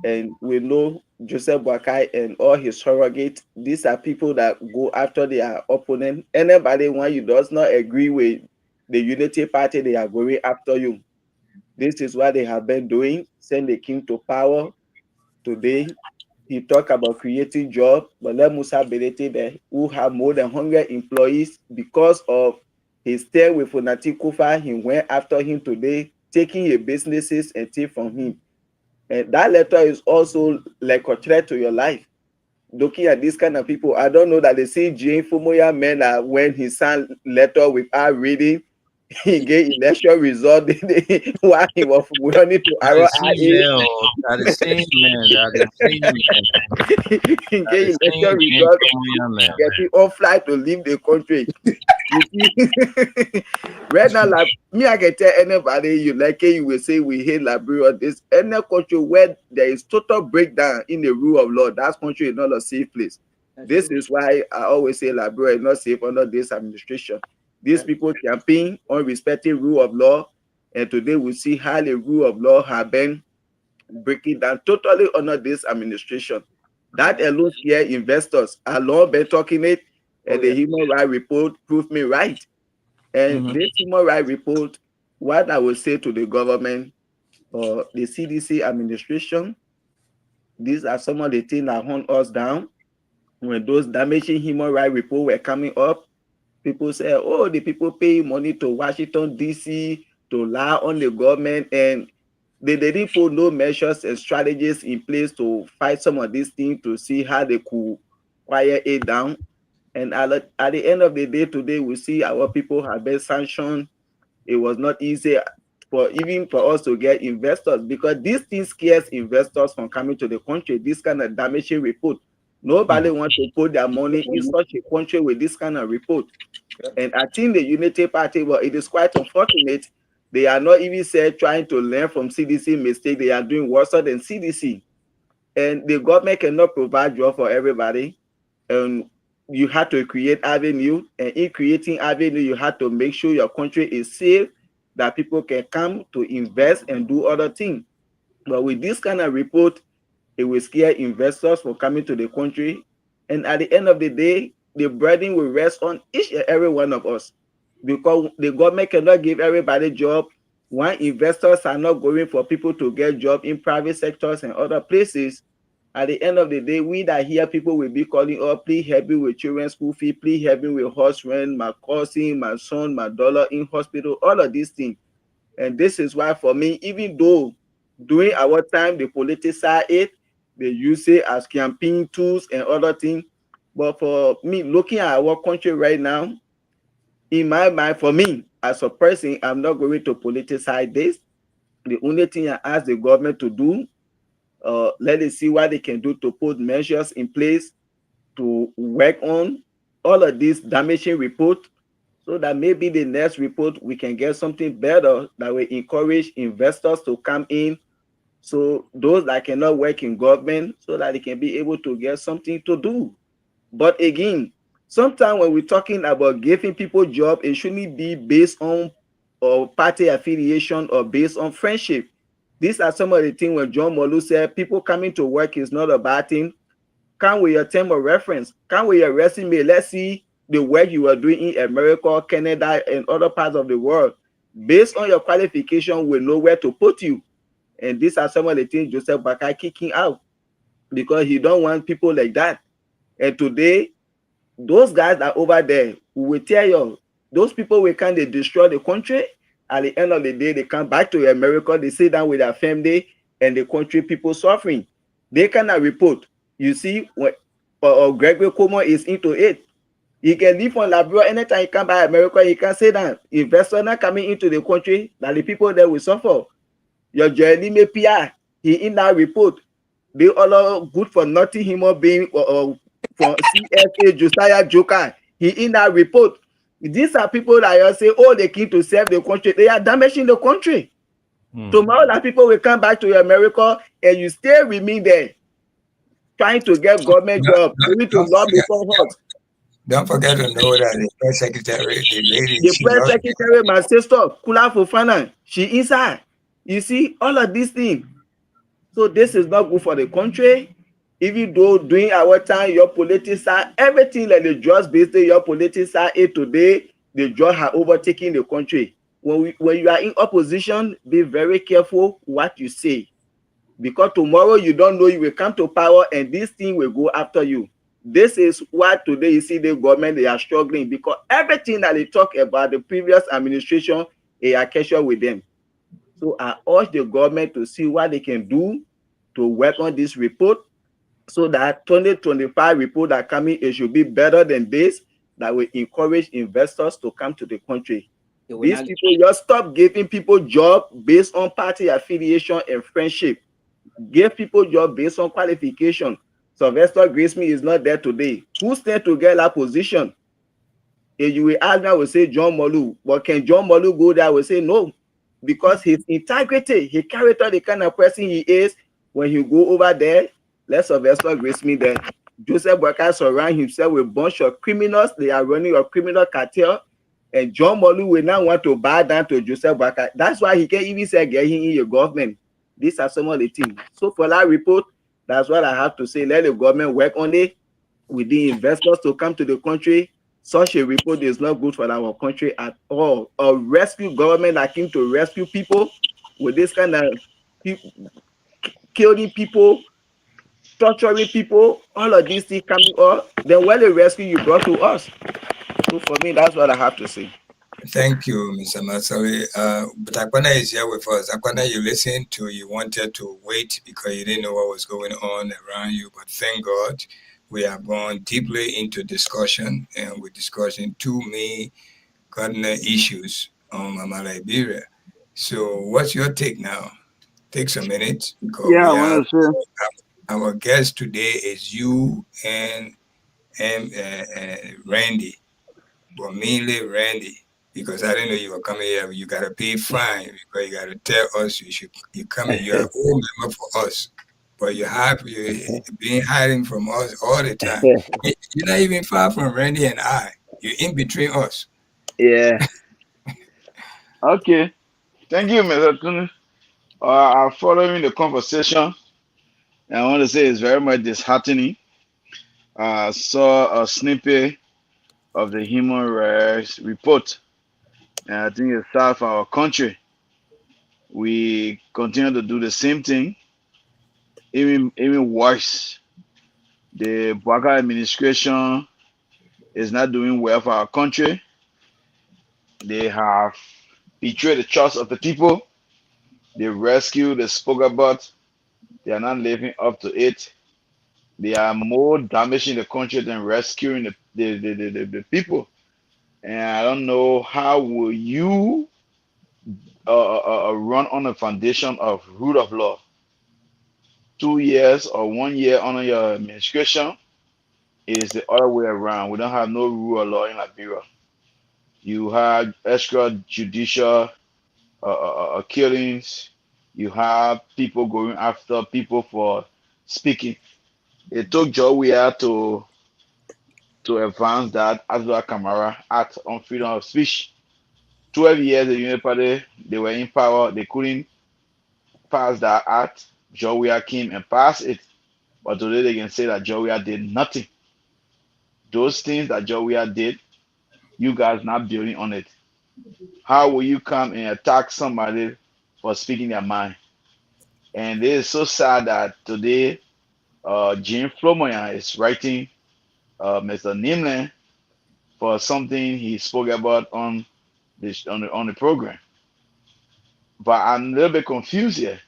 and we know Joseph Boakai and all his surrogates. These are people that go after their opponent. Anybody when you does not agree with the unity party, they are going after you. This is what they have been doing. Send the king to power. Today, he talked about creating jobs, but let Musa Belete there, who have more than 100 employees because of his stay with Funati Kufa, he went after him today, taking his businesses and take from him. And that letter is also like a threat to your life. Looking at these kind of people, I don't know that they see Jane Fumoya men when he signed letter without reading, he gave election result while he was running to That Arrow is same IA. man, oh, that is same man, that is same man, He that gave is same election James result, Young man. getting on flight to leave the country. You see, right now, like me, I can tell anybody you like it, you will say we hate Liberia. This any country where there is total breakdown in the rule of law, that country is not a safe place. That's This true. is why I always say Liberia is not safe under this administration. These That's people campaign on respecting rule of law, and today we see how the rule of law have been breaking down totally under this administration. That yeah. alone scare investors. I long been talking it, Oh and the yeah. human rights report proved me right. And Mm-hmm. this human rights report, what I will say to the government or the CDC administration, these are some of the things that hunt us down. When those damaging human rights reports were coming up, people say, oh, the people pay money to Washington, D.C. to lie on the government, and they didn't put no measures and strategies in place to fight some of these things to see how they could quiet it down. And at the end of the day, today, we see our people have been sanctioned. It was not easy for even for us to get investors because these things scares investors from coming to the country. This kind of damaging report. Nobody wants to put their money in such a country with this kind of report. Yeah. And I think the Unity Party, well, it is quite unfortunate. They are not even said trying to learn from CDC mistake. They are doing worse than CDC. And the government cannot provide job for everybody. And you have to create avenue. And in creating avenue, you have to make sure your country is safe, that people can come to invest and do other things. But with this kind of report, it will scare investors from coming to the country. And at the end of the day, the burden will rest on each and every one of us because the government cannot give everybody job. When investors are not going for people to get job in private sectors and other places, at the end of the day, we that hear people will be calling up, please help me with children's school fee, please help me with house rent, my cousin, my son, my daughter in hospital, all of these things. And this is why, for me, even though during our time they politicize it, they use it as campaign tools and other things. But for me, looking at our country right now, in my mind, for me as a person, I'm not going to politicize this. The only thing I ask the government to do, let us see what they can do to put measures in place to work on all of these damaging reports so that maybe the next report we can get something better that will encourage investors to come in. So those that cannot work in government, so that they can be able to get something to do. But again, Sometimes when we're talking about giving people job, it shouldn't be based on or party affiliation or based on friendship. These are some of the things when John Molu said people coming to work is not a bad thing. Come with your term of reference, come with your resume. Let's see the work you are doing in America, Canada, and other parts of the world. Based on your qualification, we know where to put you. And these are some of the things Joseph Baka kicking out because he don't want people like that. And today, those guys that are over there will tell you, those people will come, they destroy the country. At the end of the day, they come back to America, they sit down with their family, and the country people suffering. They cannot report. You see, when Gregory Cuomo is into it. He can leave from Labrador anytime he come by America, he can say that investors not coming into the country, that the people there will suffer. Your Jeremy PR, he in that report. They all are good for nothing human being for CSA Josiah Joker. He in that report. These are people that you say, oh, they came to serve the country. They are damaging the country. Hmm. Tomorrow that people will come back to America and you still remain there trying to get government Don't, job. don't, You need to don't lobby forget, for don't, us. don't forget to know that the press secretary, the lady, The she press lost. secretary, my sister, Kula Fofana, she inside. You see, all of these things. So this is not good for the country. Even though during our time, your politics side, everything like the drugs based on your politics side today, the drugs have overtaken the country. When you are in opposition, be very careful what you say. Because tomorrow you don't know you will come to power and this thing will go after you. This is why today you see the government, they are struggling because everything that they talk about the previous administration, they are catching with them. So I urge the government to see what they can do to work on this report so that 2025 report that coming, it should be better than this, that will encourage investors to come to the country. They will These not. people just stop giving people job based on party affiliation and friendship. Give people job based on qualification. Sylvester Grismy is not there today. Who stand to get that position? If you will ask me, I will say John Molu. But can John Molu go there? I will say no. Because his integrity, his character, the kind of person he is, when he go over there, let Sylvester Grace me there. Joseph Boyka surround himself with a bunch of criminals. They are running a criminal cartel. And John Molu will now want to bow down to Joseph Boyka. That's why he can even say get him in your government. These are some of the things. So for that report, that's what I have to say. Let the government work on it with the investors to come to the country. Such a report is not good for our country at all. A rescue government that came to rescue people with this kind of killing people, torturing people, all of these things coming up, then when the rescue you brought to us. So for me, that's what I have to say. Thank you, Mr. Masawi. But Akwana is here with us. Akwana, you listened to, you wanted to wait because you didn't know what was going on around you. But thank God we have gone deeply into discussion and we're discussing two main cardinal issues on Mama Liberia. So, what's your take now? Takes a minute because Yeah, we I have want to say, our guest today is you and Randy, but mainly Randy, because I didn't know you were coming here. You gotta pay fine because you gotta tell us you coming. You're an old member for us, but you been hiding from us all the time. You're not even far from Randy and I. You're in between us. yeah. Okay. Thank you, Mr. Tunu. I'm following the conversation. And I want to say it's very much disheartening. I saw a snippet of the human rights report, and I think it's sad for our country. We continue to do the same thing, even worse. The Baka administration is not doing well for our country. They have betrayed the trust of the people. They rescued, they spoke about. They are not living up to it. They are more damaging the country than rescuing the people. And I don't know how will you run on a foundation of rule of law. 2 years or 1 year under your administration is the other way around. We don't have no rule of law in Liberia. You have extrajudicial killings. You have people going after people for speaking. It took Joe Weah to advance that Azua Kamara Act on freedom of speech. 12 years the Unity Party, they were in power, they couldn't pass that act. Joria came and passed it. But today they can say that Joria did nothing. Those things that Joria did, you guys not building on it. How will you come and attack somebody for speaking their mind? And it is so sad that today Jim Flomoyan is writing Mr. Nimlin for something he spoke about on this on the program. But I'm a little bit confused here.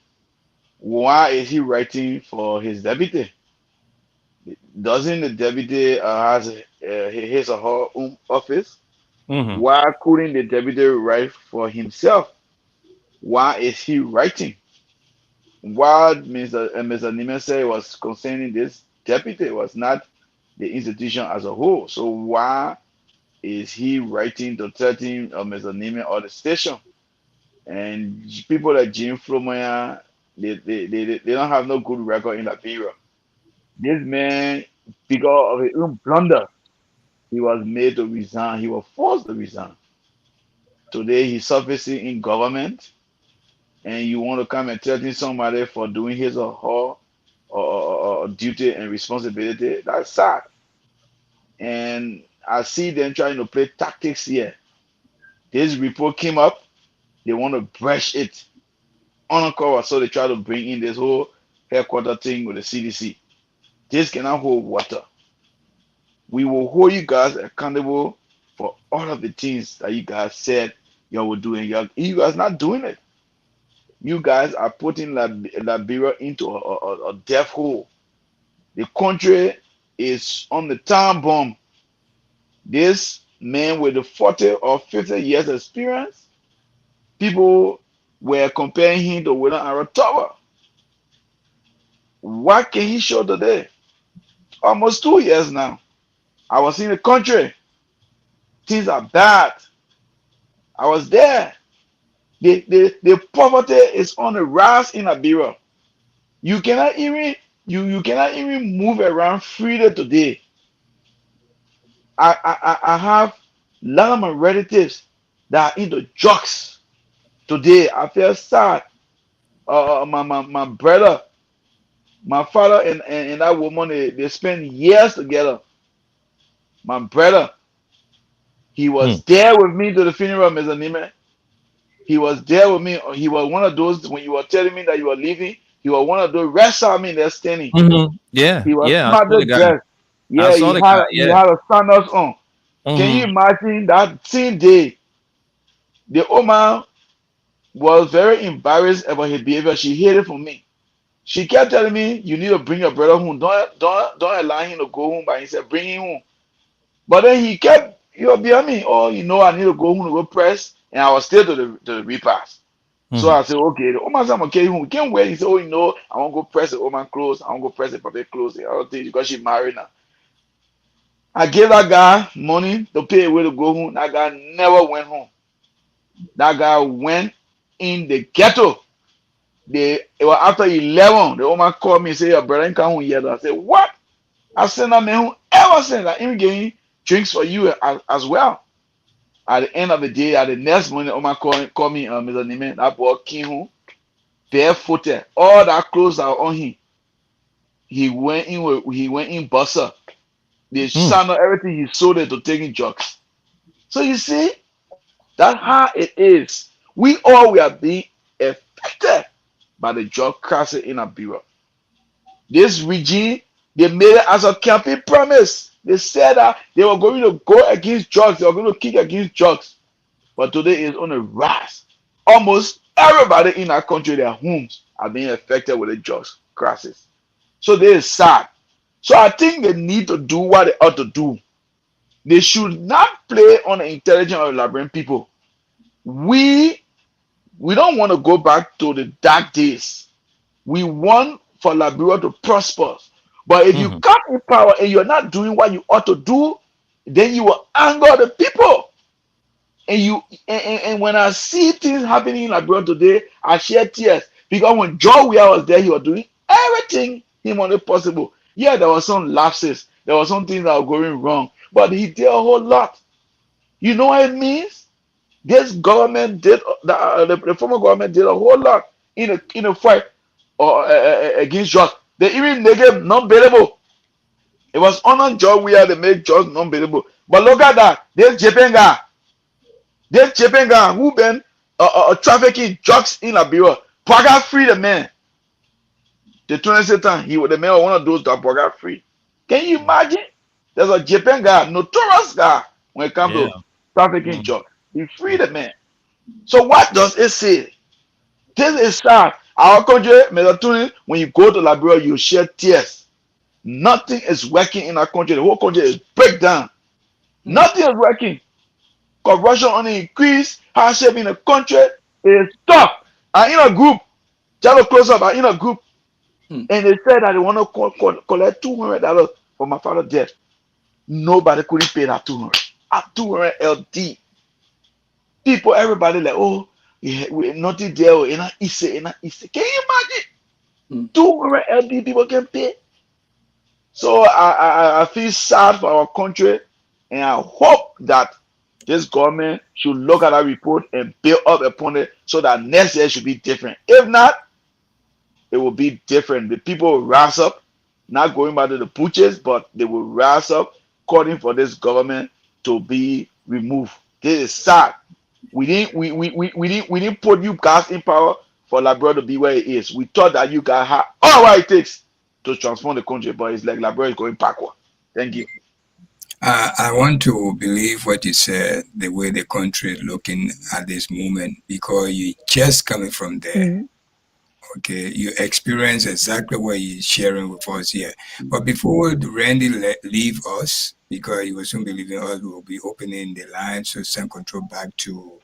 Why is he writing for his deputy? Doesn't the deputy has his or her own office? Mm-hmm. Why couldn't the deputy write for himself? Why is he writing? What Mr. Nimen said was concerning this deputy was not the institution as a whole. So why is he writing to threaten Mr. Nimen or the station? And people like Jim Flomoya, they don't have no good record in that period. This man, because of his own blunder, he was made to resign. He was forced to resign. Today he's surfacing in government, and you want to come and threaten somebody for doing his or her duty and responsibility. That's sad. And I see them trying to play tactics here. This report came up, they want to brush it uncover, so they try to bring in this whole headquarter thing with the CDC. This cannot hold water. We will hold you guys accountable for all of the things that you guys said you were doing. You guys not doing it. You guys are putting Liberia into a death hole. The country is on the time bomb. This man with the 40 or 50 years experience, people were comparing him to William Aratoba. What can he show today? Almost 2 years now. I was in the country. Things are bad. I was there. The poverty is on the rise in Liberia. You cannot even you cannot even move around freely today. I have a lot of my relatives that are into drugs today. I feel sad. My brother, my father and that woman, they spent years together. My brother, he was there with me to the funeral, Mr. Nime. He was there with me. He was one of those when you were telling me that you were leaving. He was one of those rest of me that's standing. Mm-hmm. Yeah, He was yeah. I saw smartly the guy. dressed. I Yeah, saw the guy. he Yeah. had a sandals on. Can you Mm-hmm. imagine that same day? The woman was very embarrassed about his behavior. She hid it from me. She kept telling me, "You need to bring your brother home. Don't allow him to go home by himself. Bring him home." But then he kept, you behind me. Oh, I need to go home to go press, and I was still to the repast. So Mm-hmm. I said, okay. The woman said, I'm okay. We can't wait. He said, oh, I want to go press the woman clothes. I want to go press the puppet clothes. The other thing because she married now. I gave that guy money to pay away to go home. That guy never went home. That guy went in the ghetto. It was after 11. The woman called me and said, your brother ain't come home yet. I said, what? I sent that man home ever since. I even getting drinks for you as well. At the end of the day, at the next morning, the woman called me, Mr. Neiman. That boy came home barefooted. All that clothes are on him. He went in buster. The Mm. sandal, everything he sold it to taking drugs. So you see, that's how it is. We all we are being affected by the drug crisis in Liberia. This regime, they made it as a campaign promise. They said that they were going to go against drugs, they were going to kick against drugs. But today is on a rise. Almost everybody in our country, their homes are being affected with the drugs crisis. So this is sad. So I think they need to do what they ought to do. They should not play on the intelligence of Liberian people. We we don't want to go back to the dark days. We want for Liberia to prosper. But if you Mm-hmm. come in power and you're not doing what you ought to do, then you will anger the people. And when I see things happening in Liberia today, I shed tears because when Joe Weah was there, he was doing everything humanly possible. Yeah, there were some lapses, there were some things that were going wrong, but he did a whole lot. You know what it means? This government did the former government did a whole lot in a fight against drugs. They even make him non-bailable. It was on job where they make drugs non-bailable. But look at that. This Jepenga who been trafficking drugs in Liberia. Paga free the man. The 20 time he was the man one of those that Paga free. Can you imagine? There's a Jepenga, notorious guy when it comes Yeah. to trafficking Mm. drugs. He free the man. So what does it say? This is sad. Our country, Mr. when you go to Liberia, you shed tears. Nothing is working in our country. The whole country is break down. Hmm. Nothing is working. Corruption only increase. Hardship in the country is tough. I'm in a group. Just close up. I'm in a group. Hmm. And they said that they want to collect $200 for my father's death. Nobody couldn't pay that 200. At 200 LD. People, everybody like, oh, yeah, we nothing there. Oh, in a Ise, in a Ise. Can you imagine? Hmm. 200 LD people can pay. So I feel sad for our country, and I hope that this government should look at that report and build up upon it so that next year should be different. If not, it will be different. The people will rise up, not going back to the butchers, but they will rise up calling for this government to be removed. This is sad. We didn't put you guys in power for Liberia to be where it is. We thought that you guys had all what it takes to transform the country, but it's like Liberia is going backward. Thank you. I want to believe what you said, the way the country is looking at this moment, because you just coming from there. Okay, you experience exactly what you're sharing with us here. But before Randy leave us, because he will soon be leaving us, we will be opening the line to send control back to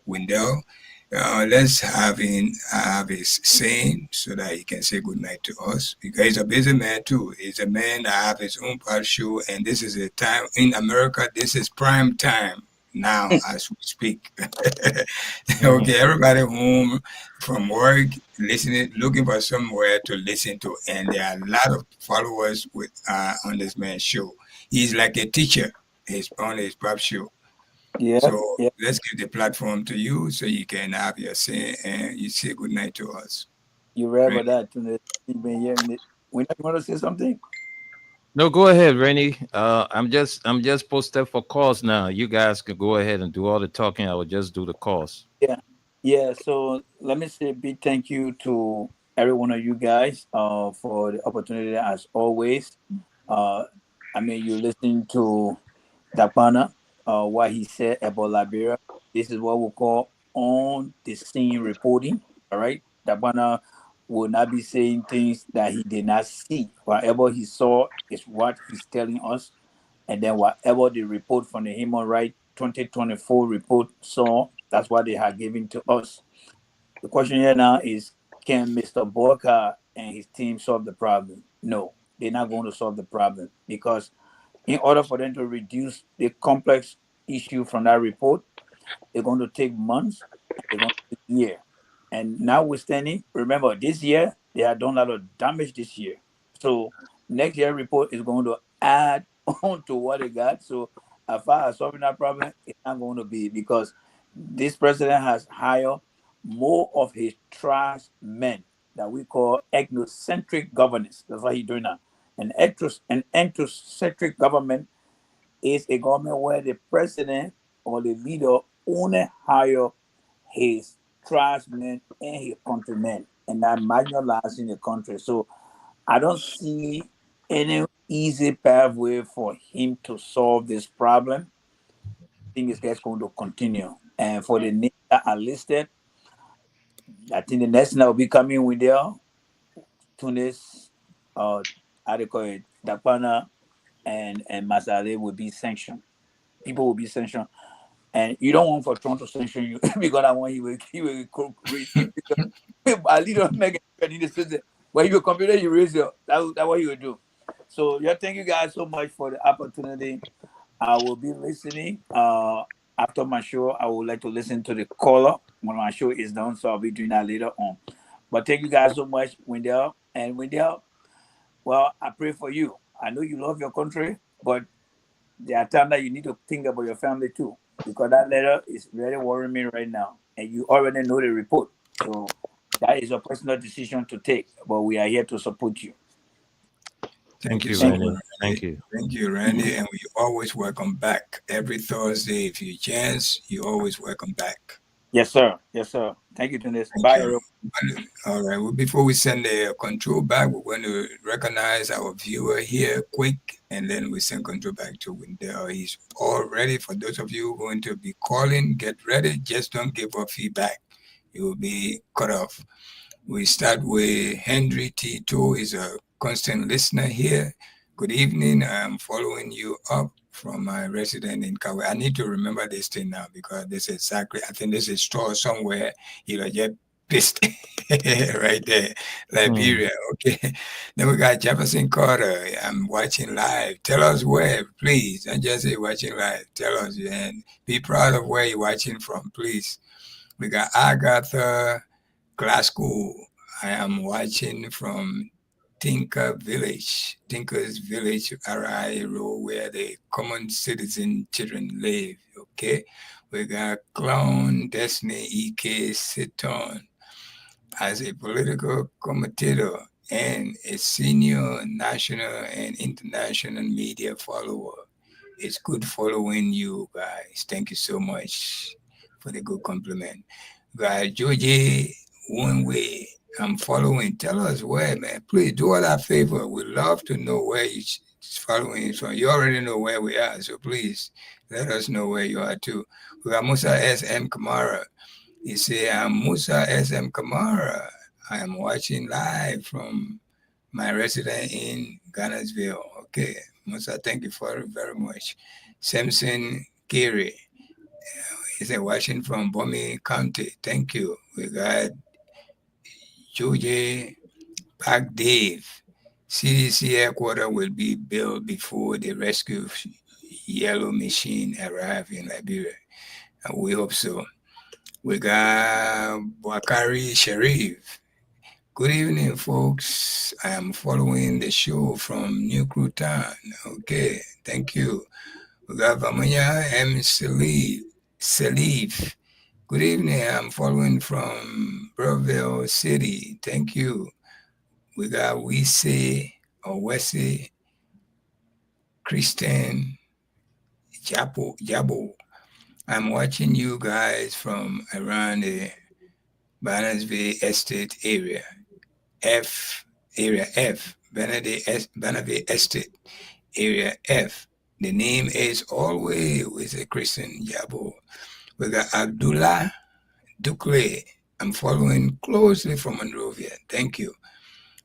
Wendell. Let's have his saying so that he can say good night to us, because he's a busy man too. He's a man that have his own part show, and this is a time in America. This is prime time now as we speak. Mhm. Okay, everybody home from work, listening, looking for somewhere to listen to, and there are a lot of followers with on this man's show. He's like a teacher. He's on his pop show. Yeah. So Yeah. let's give the platform to you so you can have your say and you say good night to us. You read Right? about that? You've been hearing it. When you want to say something? No, go ahead, Rennie. I'm just posted for calls now. You guys can go ahead and do all the talking. I will just do the calls. Yeah. Yeah. So let me say a big thank you to every one of you guys for the opportunity as always. Uh I mean you listening to Dapana, what he said about Liberia. This is what we call on the scene reporting. All right. Dapana will not be saying things that he did not see. Whatever he saw is what he's telling us. And then whatever the report from the Human Rights 2024 report saw, that's what they have given to us. The question here now is, can Mr. Borka and his team solve the problem? No, they're not going to solve the problem, because in order for them to reduce the complex issue from that report, they're going to take months and they're going to take year. And notwithstanding, remember this year they have done a lot of damage this year. So next year report is going to add on to what they got. So as far as solving that problem, it's not going to be, because this president has hired more of his trash men that we call ethnocentric governance. That's what he's doing now. An ethnocentric government is a government where the president or the leader only hire his tribesmen and his countrymen, and that marginalizing the country. So I don't see any easy pathway for him to solve this problem. I think it's just going to continue. And for the names that are listed, I think the next thing that will be coming with there, Tunis, how they call it, Dapana, and Masale will be sanctioned. People will be sanctioned. And you don't want for Trump to sanction you because I want he will raise because I lead on Megan in the system. When you computer, you raise your that's what he will do. So yeah, thank you guys so much for the opportunity. I will be listening. After my show, I would like to listen to the caller when my show is done. So I'll be doing that later on. But thank you guys so much, Wendell. And Wendell, well, I pray for you. I know you love your country, but there are times that you need to think about your family too, because that letter is really worrying me right now, and you already know the report. So that is a personal decision to take, but we are here to support you. Thank Thank you you, so Thank much, Randy. you. Thank Randy. you. Thank you, Randy. And we always welcome back every Thursday. If you chance, you always welcome back. Yes, sir. Yes, sir. Thank you, Tunis. Thank Bye, you. everyone. All right. Well, before we send the control back, we're going to recognize our viewer here quick, and then we send control back to Wendell. He's all ready. For those of you going to be calling, get ready. Just don't give up feedback. You will be cut off. We start with Henry Tito. Is a constant listener here. Good evening. I'm following you up from my resident in Kawe. I need to remember this thing now because this is exactly, I think this is store somewhere. Just pissed right there. Hmm. Liberia. Okay. Then we got Jefferson Carter. I'm watching live. Tell us where, please. Don't just say watching live. Tell us and be proud of where you're watching from, please. We got Agatha Glasgow. I am watching from Tinker's Village, RIRO, where the common citizen children live. Okay, we got Clown Destiny EK Siton as a political commentator and a senior national and international media follower. It's good following you guys. Thank you so much for the good compliment. Guys, Georgie, one way I'm following. Tell us where, man. Please do us a favor. We'd love to know where you're following from. You already know where we are, so please let us know where you are too. We got Musa S.M. Kamara. He say, I'm Musa S.M. Kamara. I am watching live from my resident in Ghana'sville. Okay, Musa, thank you for it very much. Samson Kiri, he said, watching from Bomi County. Thank you. We got George Park Dave. CDC headquarters will be built before the rescue yellow machine arrive in Liberia. And we hope so. We got Wakari Sharif. Good evening, folks. I am following the show from New Cruton. Okay, thank you. We got Vamanya M. Salif. Good evening. I'm following from Burville City. Thank you. We got Wese or Wese Christian Jabo. I'm watching you guys from around the Barnesville Estate area. Barnaby Estate, Area F. The name is always with a Christian Jabo. We got Abdullah Dukle. I'm following closely from Monrovia. Thank you.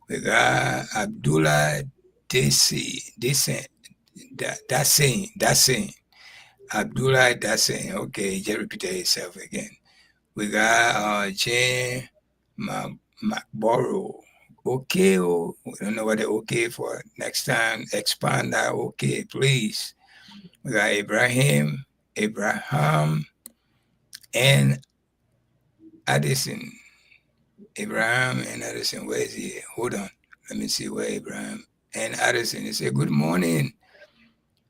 We got Abdullah Dasein. Abdullah Dasein. Okay, just repeat yourself again. We got Jane McBorough. Okay, oh, we don't know what the okay for. Next time, expand that okay, please. We got Abraham, and Addison. Abraham and Addison, where is he? Hold on. Let me see where Abraham and Addison. He said, good morning,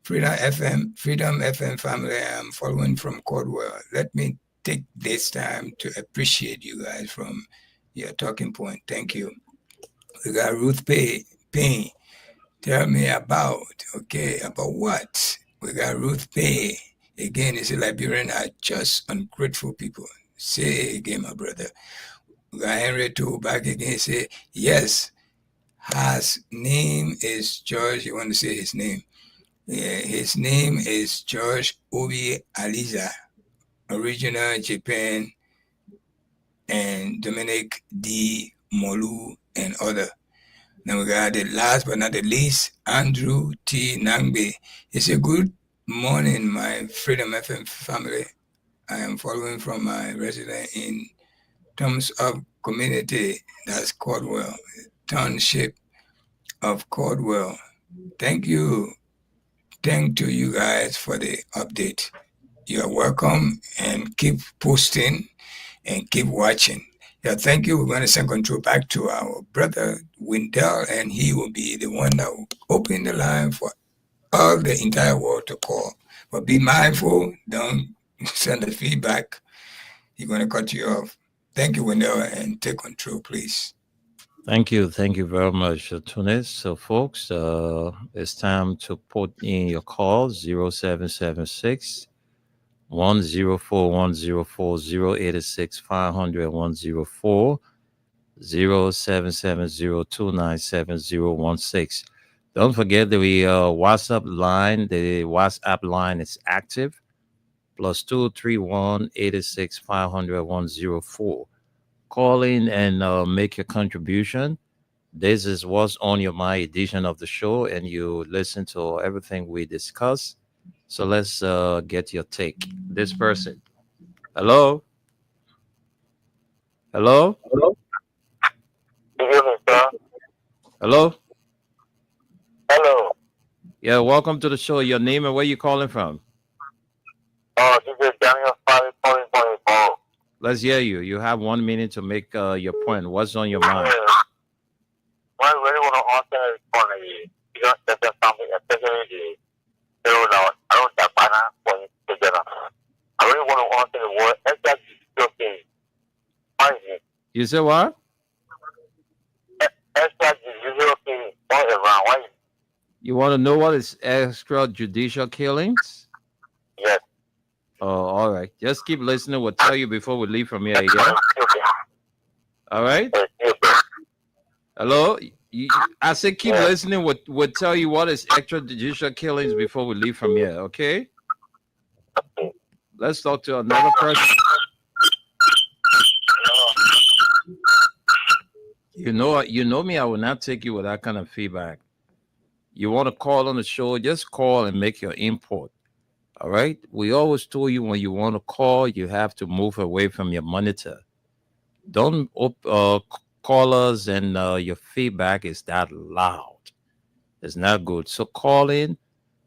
Freedom FM family. I'm following from Cordwell. Let me take this time to appreciate you guys from your talking point. Thank you. We got Ruth Payne. Tell me about what? We got Ruth Payne. Again, it's a Liberian are just ungrateful people. Say again, my brother. We got Henry too back again. Say, yes, his name is George. You want to say his name? Yeah, his name is George Obi Aliza, original Japan, and Dominic D. Molu, and other. Now we got the last but not the least, Andrew T. Nangbe. It's a good morning, my Freedom FM family. I am following from my resident in terms of community, that's Caldwell, township of Caldwell. Thank you. Thank to you guys for the update. You are welcome and keep posting and keep watching. Yeah, thank you. We're going to send control back to our brother Wendell, and he will be the one that will open the line for all the entire world to call. But be mindful, don't send the feedback. You're going to cut you off. Thank you, Wendell, and take control, please. Thank you. Thank you very much, Tunis. So, folks, it's time to put in your call 0776 104 104 086 500 104 0770297016. Don't forget the WhatsApp line. The WhatsApp line is active. +231 86 500 104. Call in and make your contribution. This is what's on your mind edition of the show, and you listen to everything we discuss. So let's get your take. This person. Hello? Hello? Hello? Good evening, sir. Hello? Hello. Yeah, welcome to the show. Your name and where you calling from? This is Daniel Farley calling from the ball. Let's hear you. You have 1 minute to make your point. What's on your mind? I really want to answer this point. You don't set up something, especially the zero now. I don't have banner for it together. I really want to answer the word extra okay. Why is it? You say what? Extra okay. All around. Why is it? You want to know what is extrajudicial killings? Yes. Oh, all right. Just keep listening. We'll tell you before we leave from here. Yeah. All right. Hello. I said keep listening. We'll tell you what is extrajudicial killings before we leave from here. Okay. Let's talk to another person. You know me. I will not take you with that kind of feedback. You want to call on the show? Just call and make your input. All right. We always told you when you want to call, you have to move away from your monitor. Don't call us and your feedback is that loud. It's not good. So call in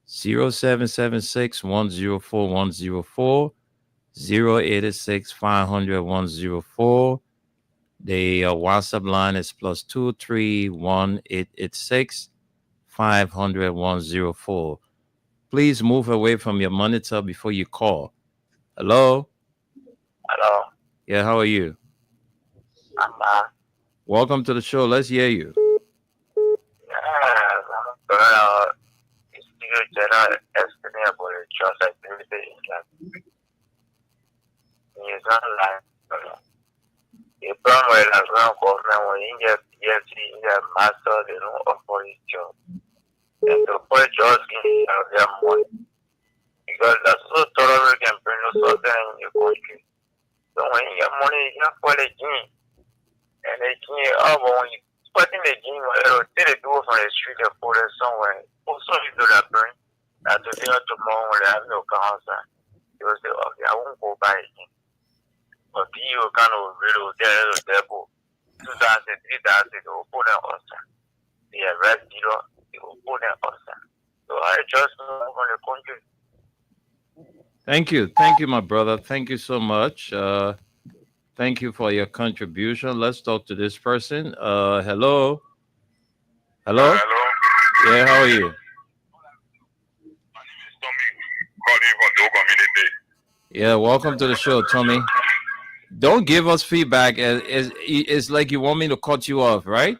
0776 104 104 086 500 104. The WhatsApp line is +231 886 500 104. Please move away from your monitor before you call. Hello? Hello. Yeah, how are you? I'm Welcome to the show. Let's hear you. it's still general estimate about the trust activity in like New Zealand. The problem with the ground government when you get PhD, you get master, they don't offer this job. And the poor jobs give their money. Because that's so thorough can bring no something in your country. So when you get money, you can for the gene. And the gene, when you putting the gene, they do it from the street and put it somewhere. Also, you do that bring. That today or tomorrow when they have no cancer. You will say, okay, I won't go buy it. But you kind of little devil. 2,000, 3,000, they will put it on. The red zero, they will put it on. So I just move on the country. Thank you, my brother. Thank you so much. Thank you for your contribution. Let's talk to this person. Hello. Hello. Hello. Yeah, how are you? My name is Tommy, calling from the community. Yeah, welcome to the show, Tommy. Don't give us feedback. It's like you want me to cut you off, right?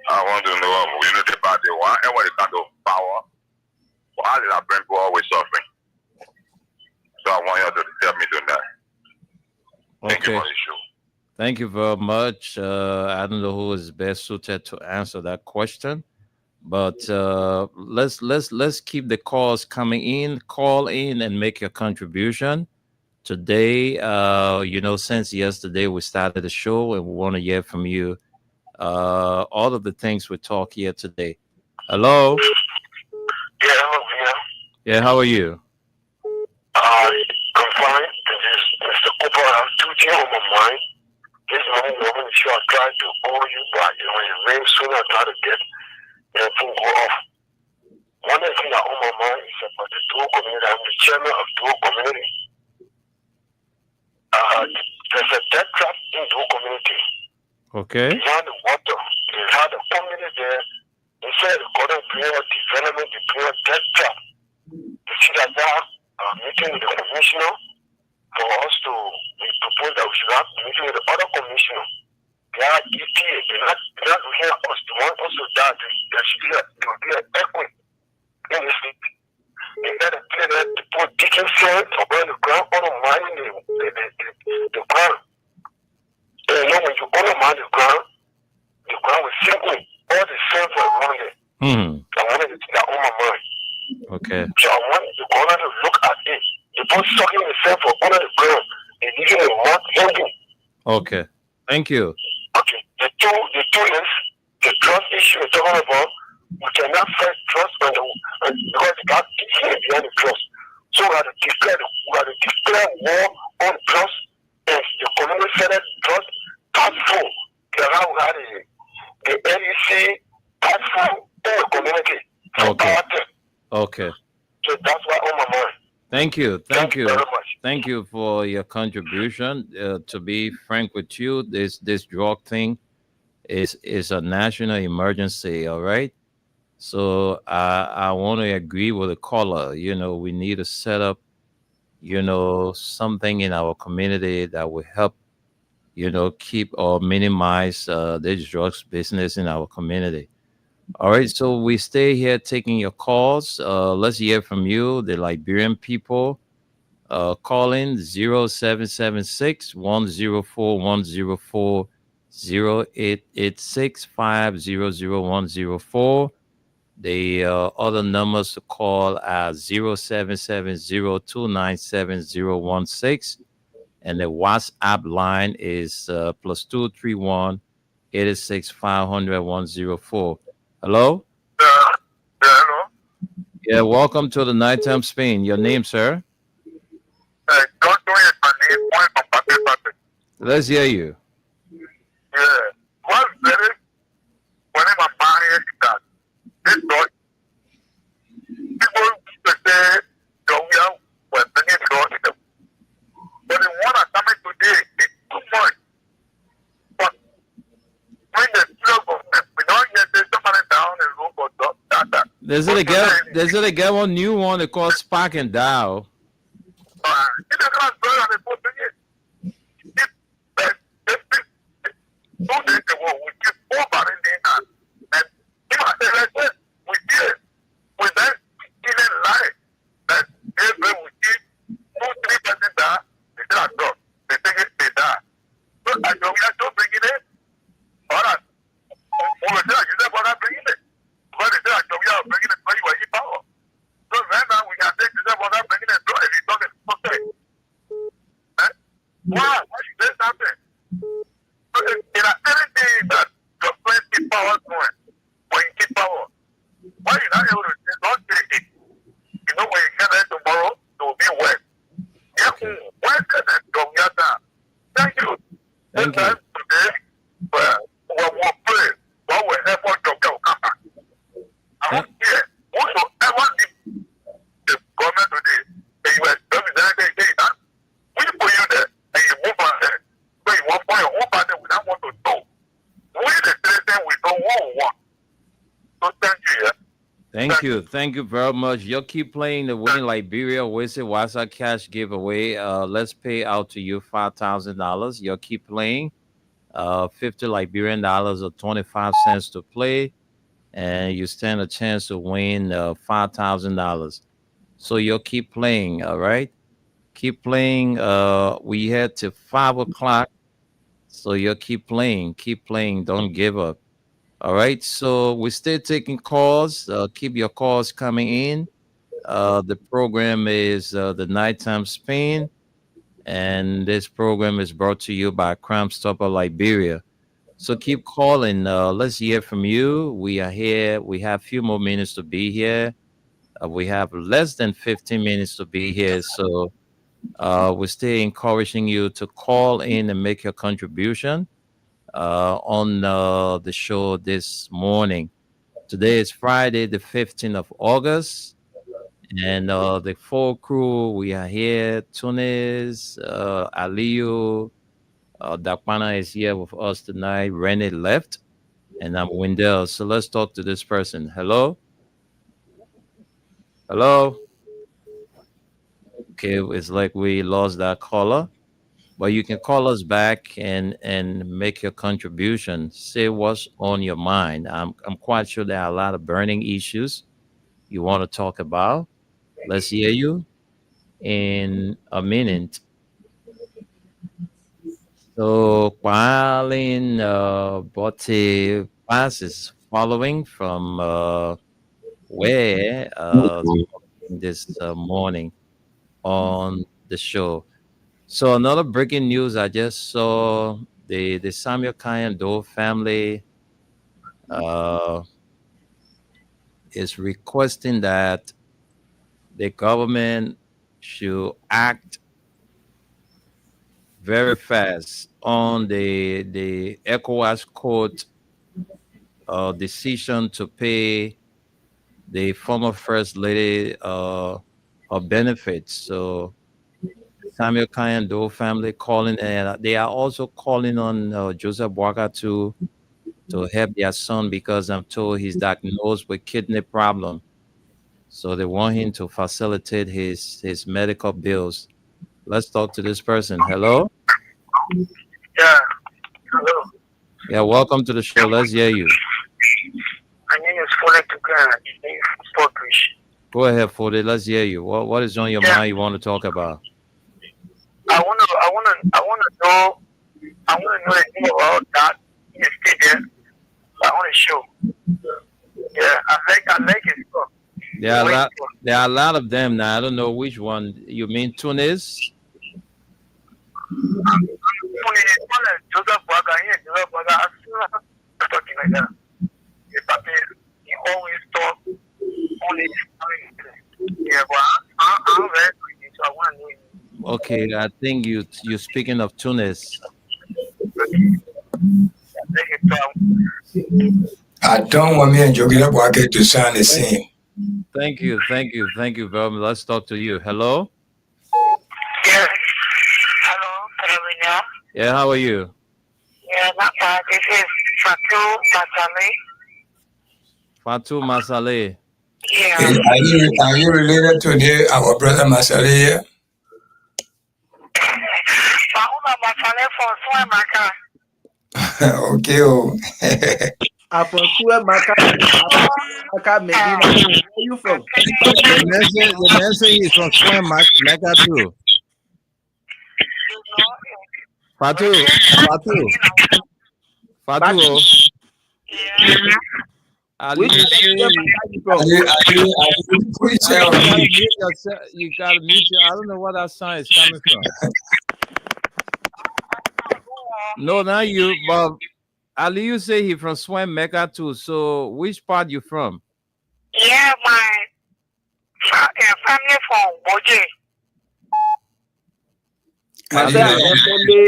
I want to know, about the one and what kind of power. Why did I bring people always suffering? So I want you to tell me to that. Thank you for the show. Thank you very much. I don't know who is best suited to answer that question, but let's keep the calls coming in. Call in and make your contribution. Today, since yesterday we started the show, and we want to hear from you. All of the things we talk here today. Hello. Yeah, hello, yeah. Yeah, how are you? I'm fine. This is Mr. Cooper. I have two things on my mind. This woman, sure I tried to call you, but when it rings soon, I try to get the phone go off. One thing that on my mind is about the Dual community. I'm the chairman of Dual community. There's a death trap in Dual community. Okay. They had the water. They had the community there. They fair recording period, development period, debt trap. You see that meeting with the commissioner for us to propose that we should have a meeting with the other commissioner. They are EPA, they're not looking at us. They want us to that there should be an equity in this state. They got a plan to put digging sand around the ground, on mining the ground. And you know, when you mine the ground will sink in all the sand for around there. I wanted to take that on my mind. Okay. So I want the owner to look at it. They put sucking the sand for under the ground. They're using a mouth ending. Okay. Thank you. Okay. The two is the trust issue we're talking about. We cannot fight trust because God is here behind the trust. So we have to declare war on trust and the community senate trust task force. We had the NEC task force in the community. Okay. Okay. So that's why on my mind. Thank you. Thank you. Very much. Thank you for your contribution. To be frank with you, this drug thing is a national emergency. All right. So I want to agree with the caller. You know, we need to set up, you know, something in our community that will help, you know, keep or minimize this drugs business in our community. All right. So we stay here taking your calls. Let's hear from you, the Liberian people. Call in 0776 104 104 0886 500 The other numbers to call are 0770 and the WhatsApp line is +231 86 500 104. Hello? Hello? Yeah, welcome to the Nighttime Spain. Your name, sir? Don't do it, my name. Point from Patrick. Let's hear you. Yeah. What's very, whenever I'm married, that this dog, people used to say, Jovial, we're bringing God in them. But the one that's coming today is too much. But when the still government, we don't get this somebody down and room for that. There's a get one new one they call Spark and Dow. It is not better than put in it. Two days ago, we keep over in the hand. And if I say like that, we did. We then didn't lie. That every we keep 2-3% there, they say I drop. They take it, they die. So I know we are still bringing it. All right. We will say, you said, what I'm bringing it. But they say, I know we are bringing it, but you are in power. So right now, we can take this, what I'm bringing it, so if you talk, it's okay. Why? Why should they something? So in anything that your friends keep power doing, when you keep power, why you not able to say, don't take it? You know, when you get there tomorrow, it will be wet. Yeah, when can it go get down? Thank you. Thank you. Today, well, we'll pray. What will help us to go come back? I don't care. Whosoever leave the government today, and you are representing that, we put you there, and you move on there. So you want for your own party, we don't want to know. We the president, we know what we want. So thank you, yeah. Thank you very much. You'll keep playing the Winning Liberia Wizard Wasa Cash giveaway. Let's pay out to you $5,000. You'll keep playing. 50 Liberian dollars or 25 cents to play, and you stand a chance to win $5,000. So you'll keep playing, all right? Keep playing. We head to 5 o'clock. So you'll keep playing. Don't give up. All right. So we're still taking calls. Keep your calls coming in. The program is the Nighttime Spain, and this program is brought to you by Crime Stopper Liberia. So keep calling. Let's hear from you. We are here. We have a few more minutes to be here. We have less than 15 minutes to be here. So we're still encouraging you to call in and make your contribution on the show this morning. Today is Friday, the 15th of August. And the full crew, we are here. Tunis, Aliyu, Dakwana is here with us tonight. Renee left. And I'm Wendell. So let's talk to this person. Hello? Hello? Okay, it's like we lost that caller. But you can call us back and make your contribution. Say what's on your mind. I'm quite sure there are a lot of burning issues you want to talk about. Let's hear you in a minute. So, Pauline Botte passes following from where this morning on the show. So, another breaking news I just saw the Samuel Kyan Doe family uh, is requesting that the government should act very fast on the ECOWAS court decision to pay the former first lady her benefits. So Samuel Kyan Doe family calling, and they are also calling on Joseph Boaga to help their son because I'm told he's diagnosed with kidney problem. So they want him to facilitate his medical bills. Let's talk to this person. Hello. Yeah. Hello. Yeah, welcome to the show. Let's hear you. My name is Fulek Tugan. Portridge. Go ahead, Fode. Let's hear you. What is on your Yeah. mind you want to talk about? I wanna know anything about that yesterday. I want to show. Yeah, I like it. There are a lot of them now. I don't know which one. You mean Tunis? Joseph Baga here, Joseph Baga, talking like that. He always talk only. Yeah, but I'm very good, so I want to know you. Okay, I think you speaking of Tunis. I don't want me and Jogina Boake to sound the same. Thank you very much. Let's talk to you. Hello. Yeah. Hello, can you hear me? Yeah, how are you? Yeah, not bad. This is Fatu Masale. Fatu Masale. Yeah. Are you related to our brother Masari here? Fauna Masale for Swamaka. Okay. Oh. Afonso Maka Medina. Where are you from? The man say he's from Swam Mecca too. Fatu. Yeah. Ali, Which you say are you from? you gotta mute your. I don't know where that sound is coming from. No, not you, but Ali, you say he from Swam Mecca too. So which part you from? Yeah, my family from Boje.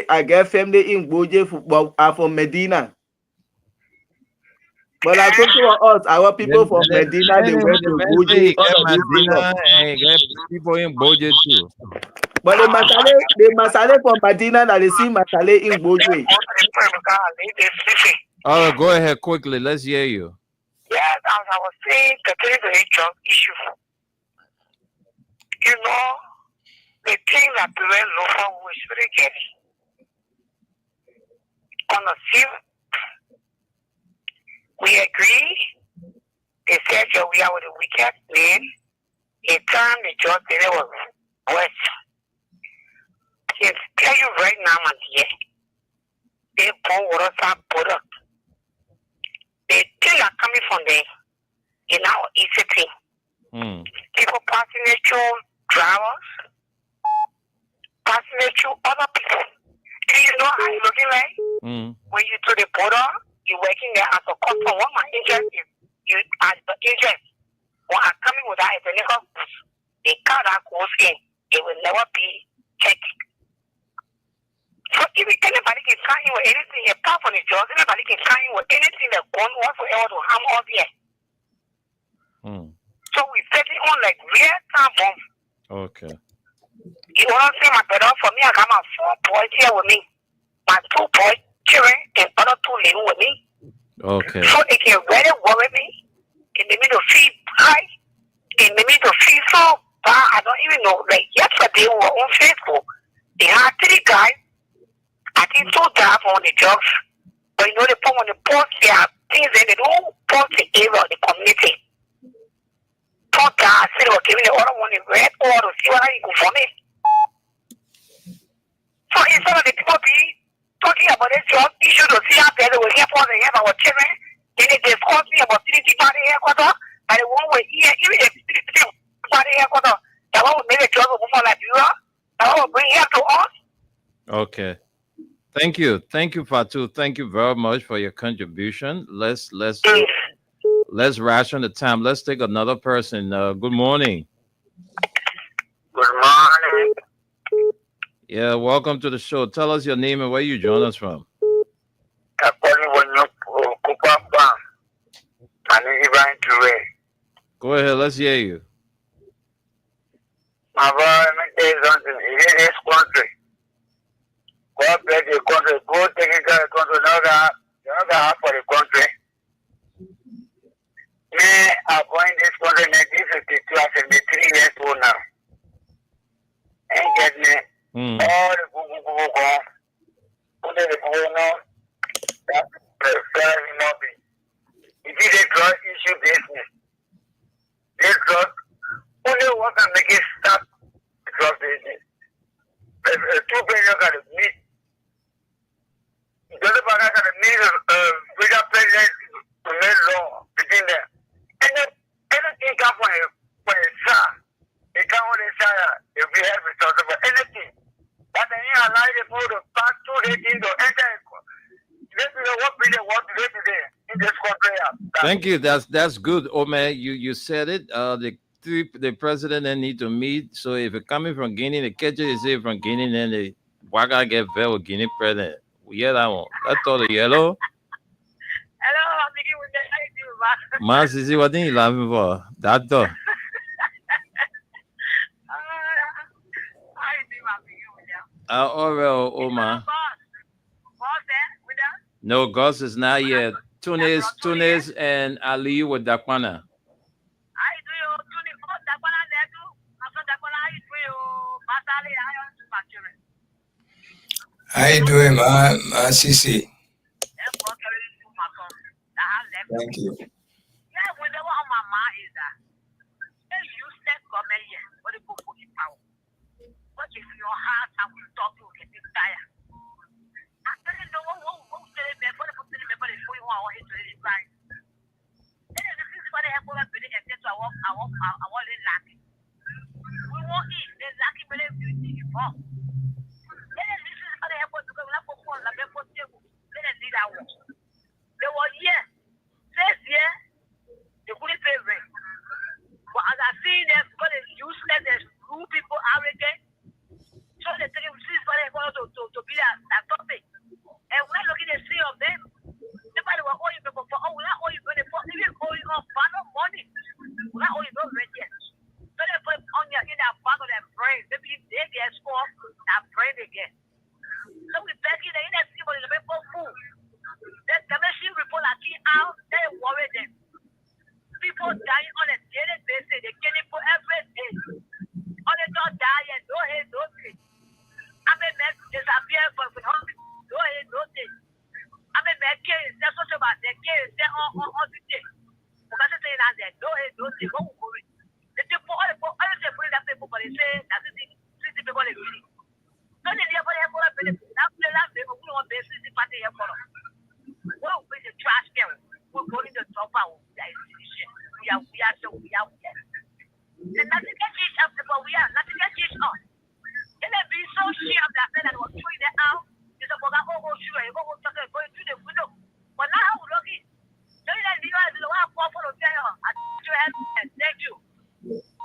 I get family in Boje, but I'm from Medina. But I'm talking about us, our people from Medina, they went to Boje. Medina and get people in Boje too. But the Masale from Medina that they see Masale in Boje. All right, go ahead quickly. Let's hear you. Yeah, as I was saying, pertaining to the drug issue, you know, the thing that prevents local was very getting on the civil. We agree. They said that we are with the wicked man. They turned the judge, they was worse. I can tell you right now, my dear, they pour water product. The things are coming from there in our ECT. People passing it through drivers, passing it through other people. Do you know how it's looking like? When you to the border, you're working there as a customer. One my agent is you as the agent. When I'm coming with that, it's a legal the car that goes in, it will never be checked. So if anybody can sign you with anything, apart from the jobs, anybody can sign you with anything that going whatsoever to harm us here. So we set it on like real time bomb. Okay. You want to see my brother? For me, I got my 4 boys here with me. My 2 boys children and other 2 living with me. Okay. So it can really worry me. It made me to feel high. It made me to feel so bad. I don't even know. Like yesterday, we were on Facebook. They had three guys. I think two died on the drugs. But you know, they put on the post their things and they don't post the area of the community. Two guys said they were giving the other one the red or to see what I can for me. So instead of the people be talking about this drug issue to see how better we help us and help our children, then they discuss me about city party headquarters, and the one way here, even the city party headquarters, that one will make a drug of women like you are, that one will bring help to us. Okay. Thank you, Fatu. Thank you very much for your contribution. Let's ration the time. Let's take another person. Good morning. Good morning. Yeah, welcome to the show. Tell us your name and where you join us from. Go ahead. Let's hear you. My boy, let me tell you something. In this country, God bless the country. Go take care of the country. You're not gonna have for the country. Me, I born in this country in 1952. I'm 73 years old now. Ain't get me. All the go. Put the go now. That's the fair human being. It is a drug issue business. This drug, only one can make it stop the drug business. Two billion got to meet. The other part got to meet with a president to make law between them. And then anything come for a son. It come on the son if we have responsible for anything. But then you allow the people to pass through the thing to enter. This is what we want to do today in this country. Thank you. That's good, Omer. You said it. The president then need to meet. So if it's coming from Guinea, the catcher is here from Guinea, then the Waga get very Guinea president. We hear that one. That's all the yellow. Hello, I'm speaking with the Mas is what you laughing for? That though. All right, Omar. No, Gus is not yet. Tunis, and Ali with Dakwana. How you doing, ma Sisi?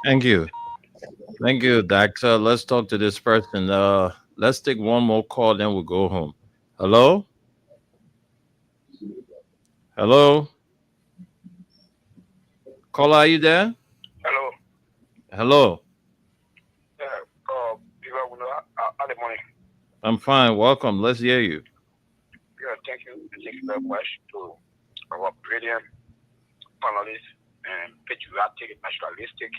Thank you. Thank you, Doctor. Let's talk to this person. Let's take one more call, then we'll go home. Hello? Hello? Caller, are you there? Hello. Hello. Morning. I'm fine. Welcome. Let's hear you. Yeah, thank you. Thank you very much to our brilliant panelists and patriotic, nationalistic,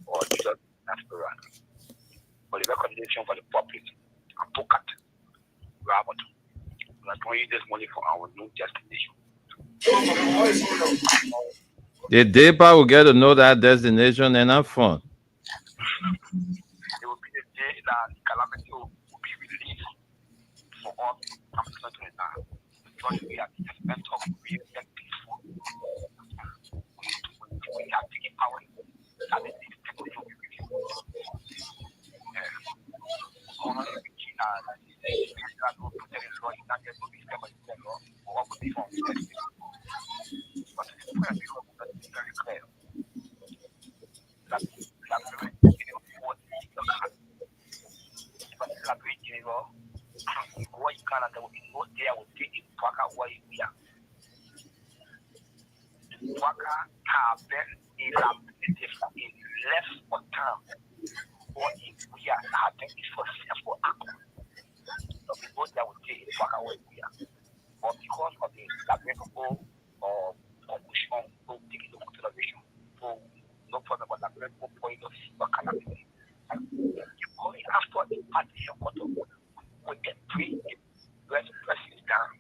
or just aspirant. For the recommendation for the public, and pocket, Robert. We are going to use this money for our new destination. The DEPA will get to know that destination and have fun. It will be the day that the calamity will be released for us from 2029. Because we have the element of real and peaceful. We have taken power and the technology will be released. Honor the king and that will put in law, you can't get to be stable in the law, or what would be from the but to the point of view, that is very clear. That very what the cut. But that very general, what you can, there will be no day I will take it back at where we are. Waka have been elaborated in less for time. Or if we are having it for self act. So we know that will take it back at where we are. But because of the laboratory or condition, to take it into consideration, so no problem about laboratory point of calamity. You only after the partition we can bring the president down.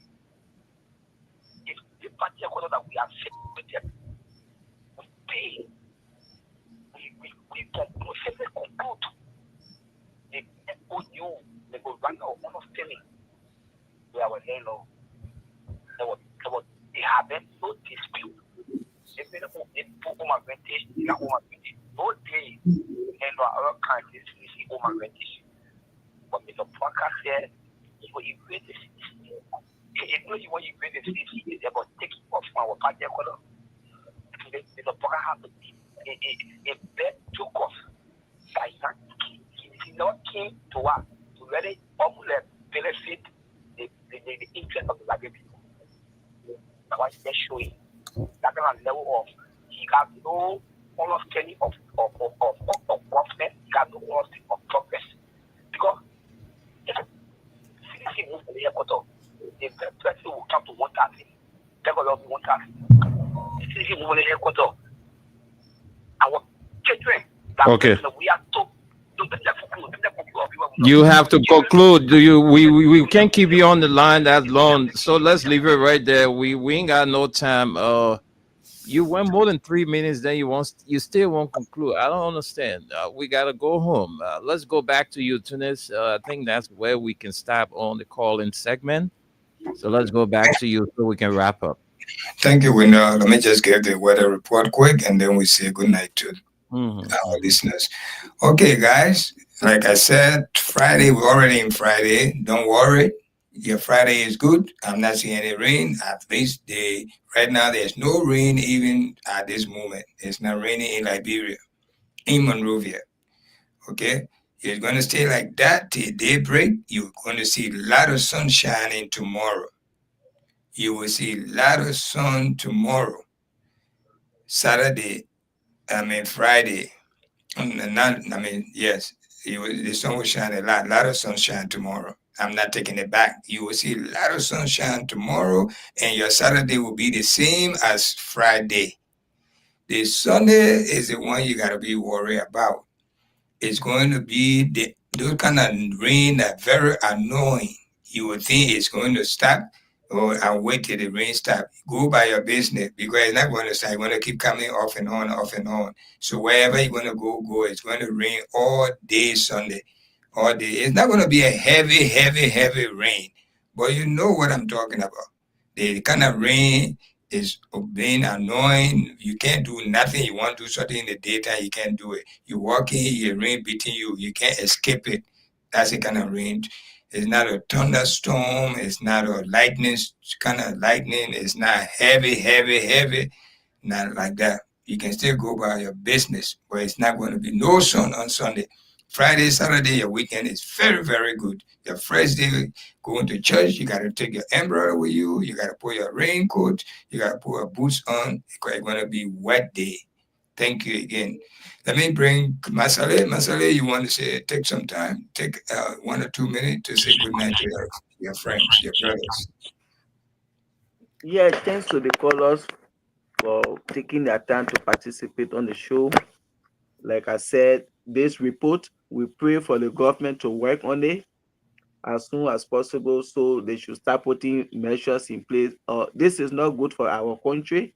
If the party that we have set with them, we pay, we conclude the MOU, they will run our own of telling we are landlord. They haven't no dispute. They put home advantage, their home advantage. No day, and our countries is home advantage. But Mr. Parker said, he will invade the city. He knows you want to invade the city, it's about taking off our party color. Mr. Parker has to be a bed to cost. He not came to us to really benefit the interest of the Liberian people. That's why they're showing that kind of level of he got no understanding of government, he got no understanding of progress. Because if CDC moves to the airport, the person will come to 130. They will be 130. CDC moves to the airport, our children, Okay. We are told. You have to conclude. We can't keep you on the line that long, so let's leave it right there. We ain't got no time. You went more than 3 minutes, then you still won't conclude. I don't understand. We gotta go home. Let's go back to you, Tunis. I think that's where we can stop on the call-in segment. So let's go back to you so we can wrap up. Thank you, Winner. Let me just give the weather report quick, and then we say good night to Mm-hmm. our listeners. Okay, guys. Like I said, Friday, we're already in Friday. Don't worry. Your Friday is good. I'm not seeing any rain. At least right now there's no rain even at this moment. It's not raining in Liberia, in Monrovia. Okay? It's going to stay like that till daybreak. You're going to see a lot of sun shining tomorrow. You will see a lot of sun tomorrow. Friday. Yes, the sun will shine a lot of sunshine tomorrow. I'm not taking it back. You will see a lot of sunshine tomorrow, and your Saturday will be the same as Friday. The Sunday is the one you got to be worried about. It's going to be those kind of rain that very annoying. You would think it's going to stop, or I'll wait till the rain stop. Go by your business because it's not going to stop. It's going to keep coming off and on, off and on. So wherever you're going to go. It's going to rain all day Sunday, all day. It's not going to be a heavy rain, but you know what I'm talking about. The kind of rain is being annoying. You can't do nothing. You want to do something in the daytime, you can't do it. You're walking, your rain beating you. You can't escape it. That's the kind of rain. It's not a thunderstorm. It's not a lightning kind of lightning. It's not heavy. Not like that. You can still go by your business, but it's not going to be no sun on Sunday. Friday, Saturday, your weekend is very good. Your first day going to church, you got to take your umbrella with you. You got to put your raincoat. You got to put your boots on. It's going to be wet day. Thank you again. Let me bring Masale. Masale, you want to take some time, take 1 or 2 minutes to say good night to your friends, your brothers. Yeah, thanks to the callers for taking their time to participate on the show. Like I said, this report, we pray for the government to work on it as soon as possible so they should start putting measures in place. This is not good for our country,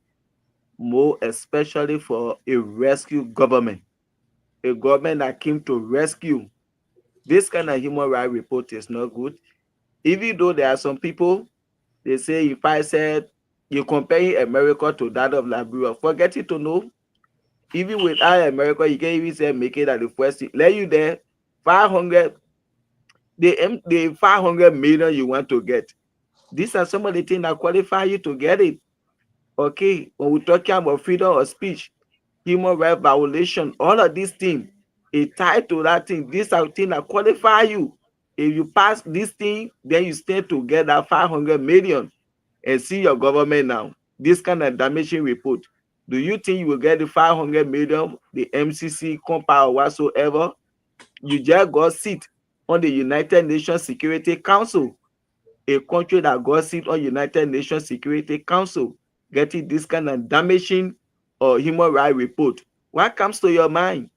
more especially for a rescue government, a government that came to rescue. This kind of human rights report is not good. Even though there are some people, they say if I said you comparing America to that of Liberia, forget it to know. Even with our America, you can even say make it at the first thing. Let you there 500, the 500 million you want to get. These are some of the things that qualify you to get it. Okay, when we're talking about freedom of speech, human rights violation, all of these things is tied to that thing. These are things that qualify you. If you pass this thing, then you stand to get that 500 million and see your government now. This kind of damaging report. Do you think you will get the 500 million, the MCC, compound, or whatsoever? You just got seat on the United Nations Security Council, a country that got seat on United Nations Security Council, getting this kind of damaging or human rights report. What comes to your mind?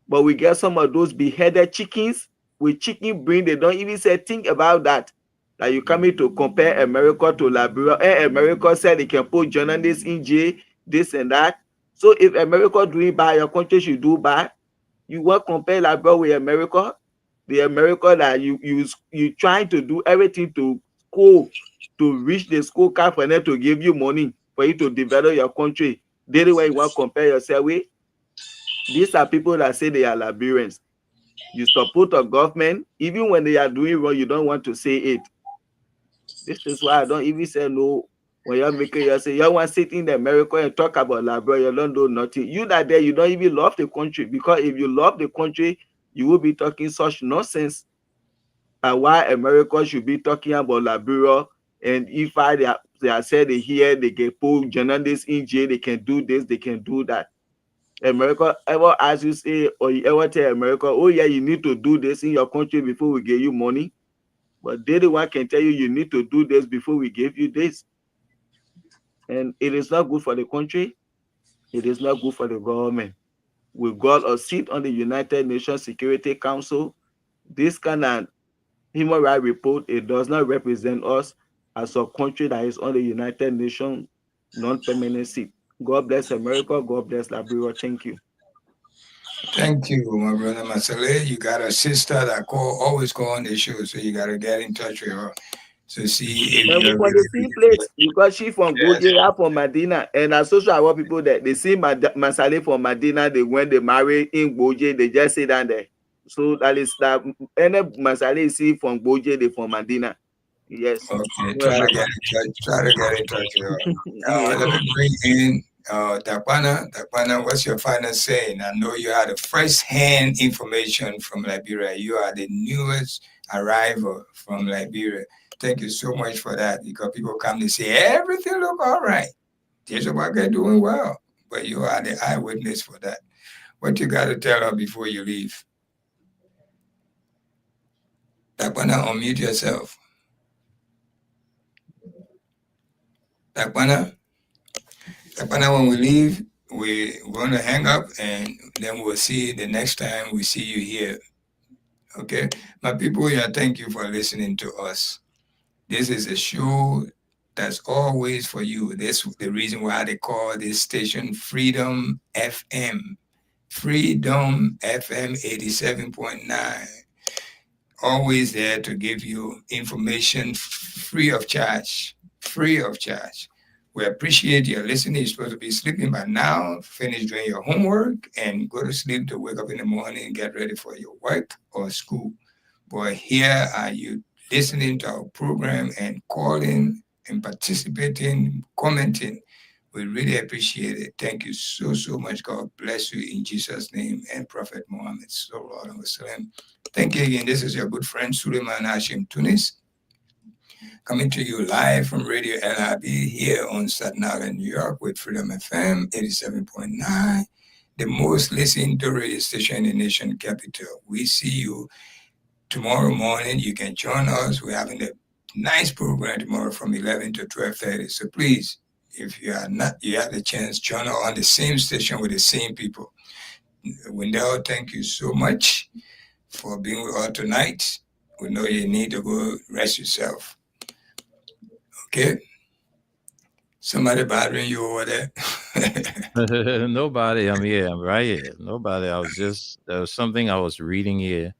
But we get some of those beheaded chickens with chicken brain. They don't even say think about that. That you coming to compare America to Liberia. America said they can put journalists in jail, this and that. So if America doing bad, your country should do bad. You want to compare Liberia with America? The America that you trying to do everything to school to reach the school card for them to give you money for you to develop your country. Daily way you want to compare yourself with? These are people that say they are Liberians. You support a government, even when they are doing wrong, you don't want to say it. This is why I don't even say no. When you're making, you say you want to sit in America and talk about Liberia, you don't do nothing. You that there, you don't even love the country, because if you love the country, you will be talking such nonsense. And why America should be talking about Liberia, and if they are said they hear they can put journalists in jail, they can do this, they can do that. America ever ask you say, or you ever tell America, oh yeah, you need to do this in your country before we give you money? But they the one can tell you you need to do this before we give you this. And it is not good for the country. It is not good for the government. We got a seat on the United Nations Security Council. This kind of human rights report, it does not represent us as a country that is on the United Nations non-permanent seat. God bless America. God bless Liberia. Thank you. Thank you, my brother Masale. You got a sister that always call on the show, so you gotta get in touch with her to see if And we you're for the really same place because she from yes. Gojira from Medina, and as social our people that they see Masale from Medina, they when they marry in Goje, they just sit down there. So that is that any Masale see from Goje, they from Medina. Yes. Okay, Well, try to get Madam. in touch. Try to get in touch with her. Yeah. Let me bring in Dakwana. Dakwana, what's your final saying? I know you had a first-hand information from Liberia. You are the newest arrival from Liberia. Thank you so much for that, because people come to say everything look all right. There's about doing well, but you are the eyewitness for that. What you got to tell her before you leave? Dakwana, unmute yourself. Dakwana. But now when we leave, we're going to hang up, and then we'll see the next time we see you here. Okay? My people here, thank you for listening to us. This is a show that's always for you. That's the reason why they call this station Freedom FM. Freedom FM 87.9. Always there to give you information free of charge. Free of charge. We appreciate your listening. You're supposed to be sleeping by now, finish doing your homework, and go to sleep to wake up in the morning and get ready for your work or school. But here are you listening to our program and calling and participating, commenting. We really appreciate it. Thank you so, so much. God bless you in Jesus' name and Prophet Muhammad Sallallahu Alaihi Wasallam. Thank you again. This is your good friend Suleiman Hashim Tunis, coming to you live from Radio LIB here on Staten Island, New York, with Freedom FM 87.9, the most listened to radio station in the nation capital. We see you tomorrow morning. You can join us. We're having a nice program tomorrow from 11 to 12:30. So please, if you are not, you have the chance, join on the same station with the same people. Wendell, thank you so much for being with us tonight. We know you need to go rest yourself. Okay? Somebody bothering you over there? Nobody. I'm here. I'm right here. Nobody. I was just there was something I was reading here.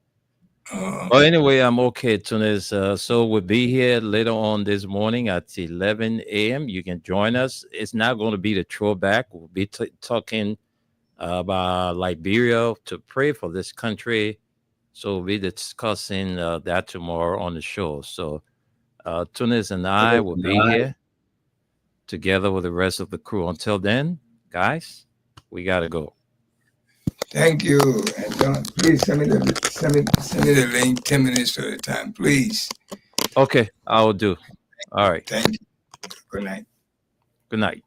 Uh, Well, anyway, I'm okay, Tunis. So we'll be here later on this morning at 11 a.m. You can join us. It's not going to be the throwback. We'll be talking about Liberia to pray for this country. So we'll be discussing that tomorrow on the show. So Tunis and I will be here together with the rest of the crew. Until then, guys, we got to go. Thank you. And don't, please send me the link 10 minutes at a time, please. Okay, I will do. All right. Thank you. Good night. Good night.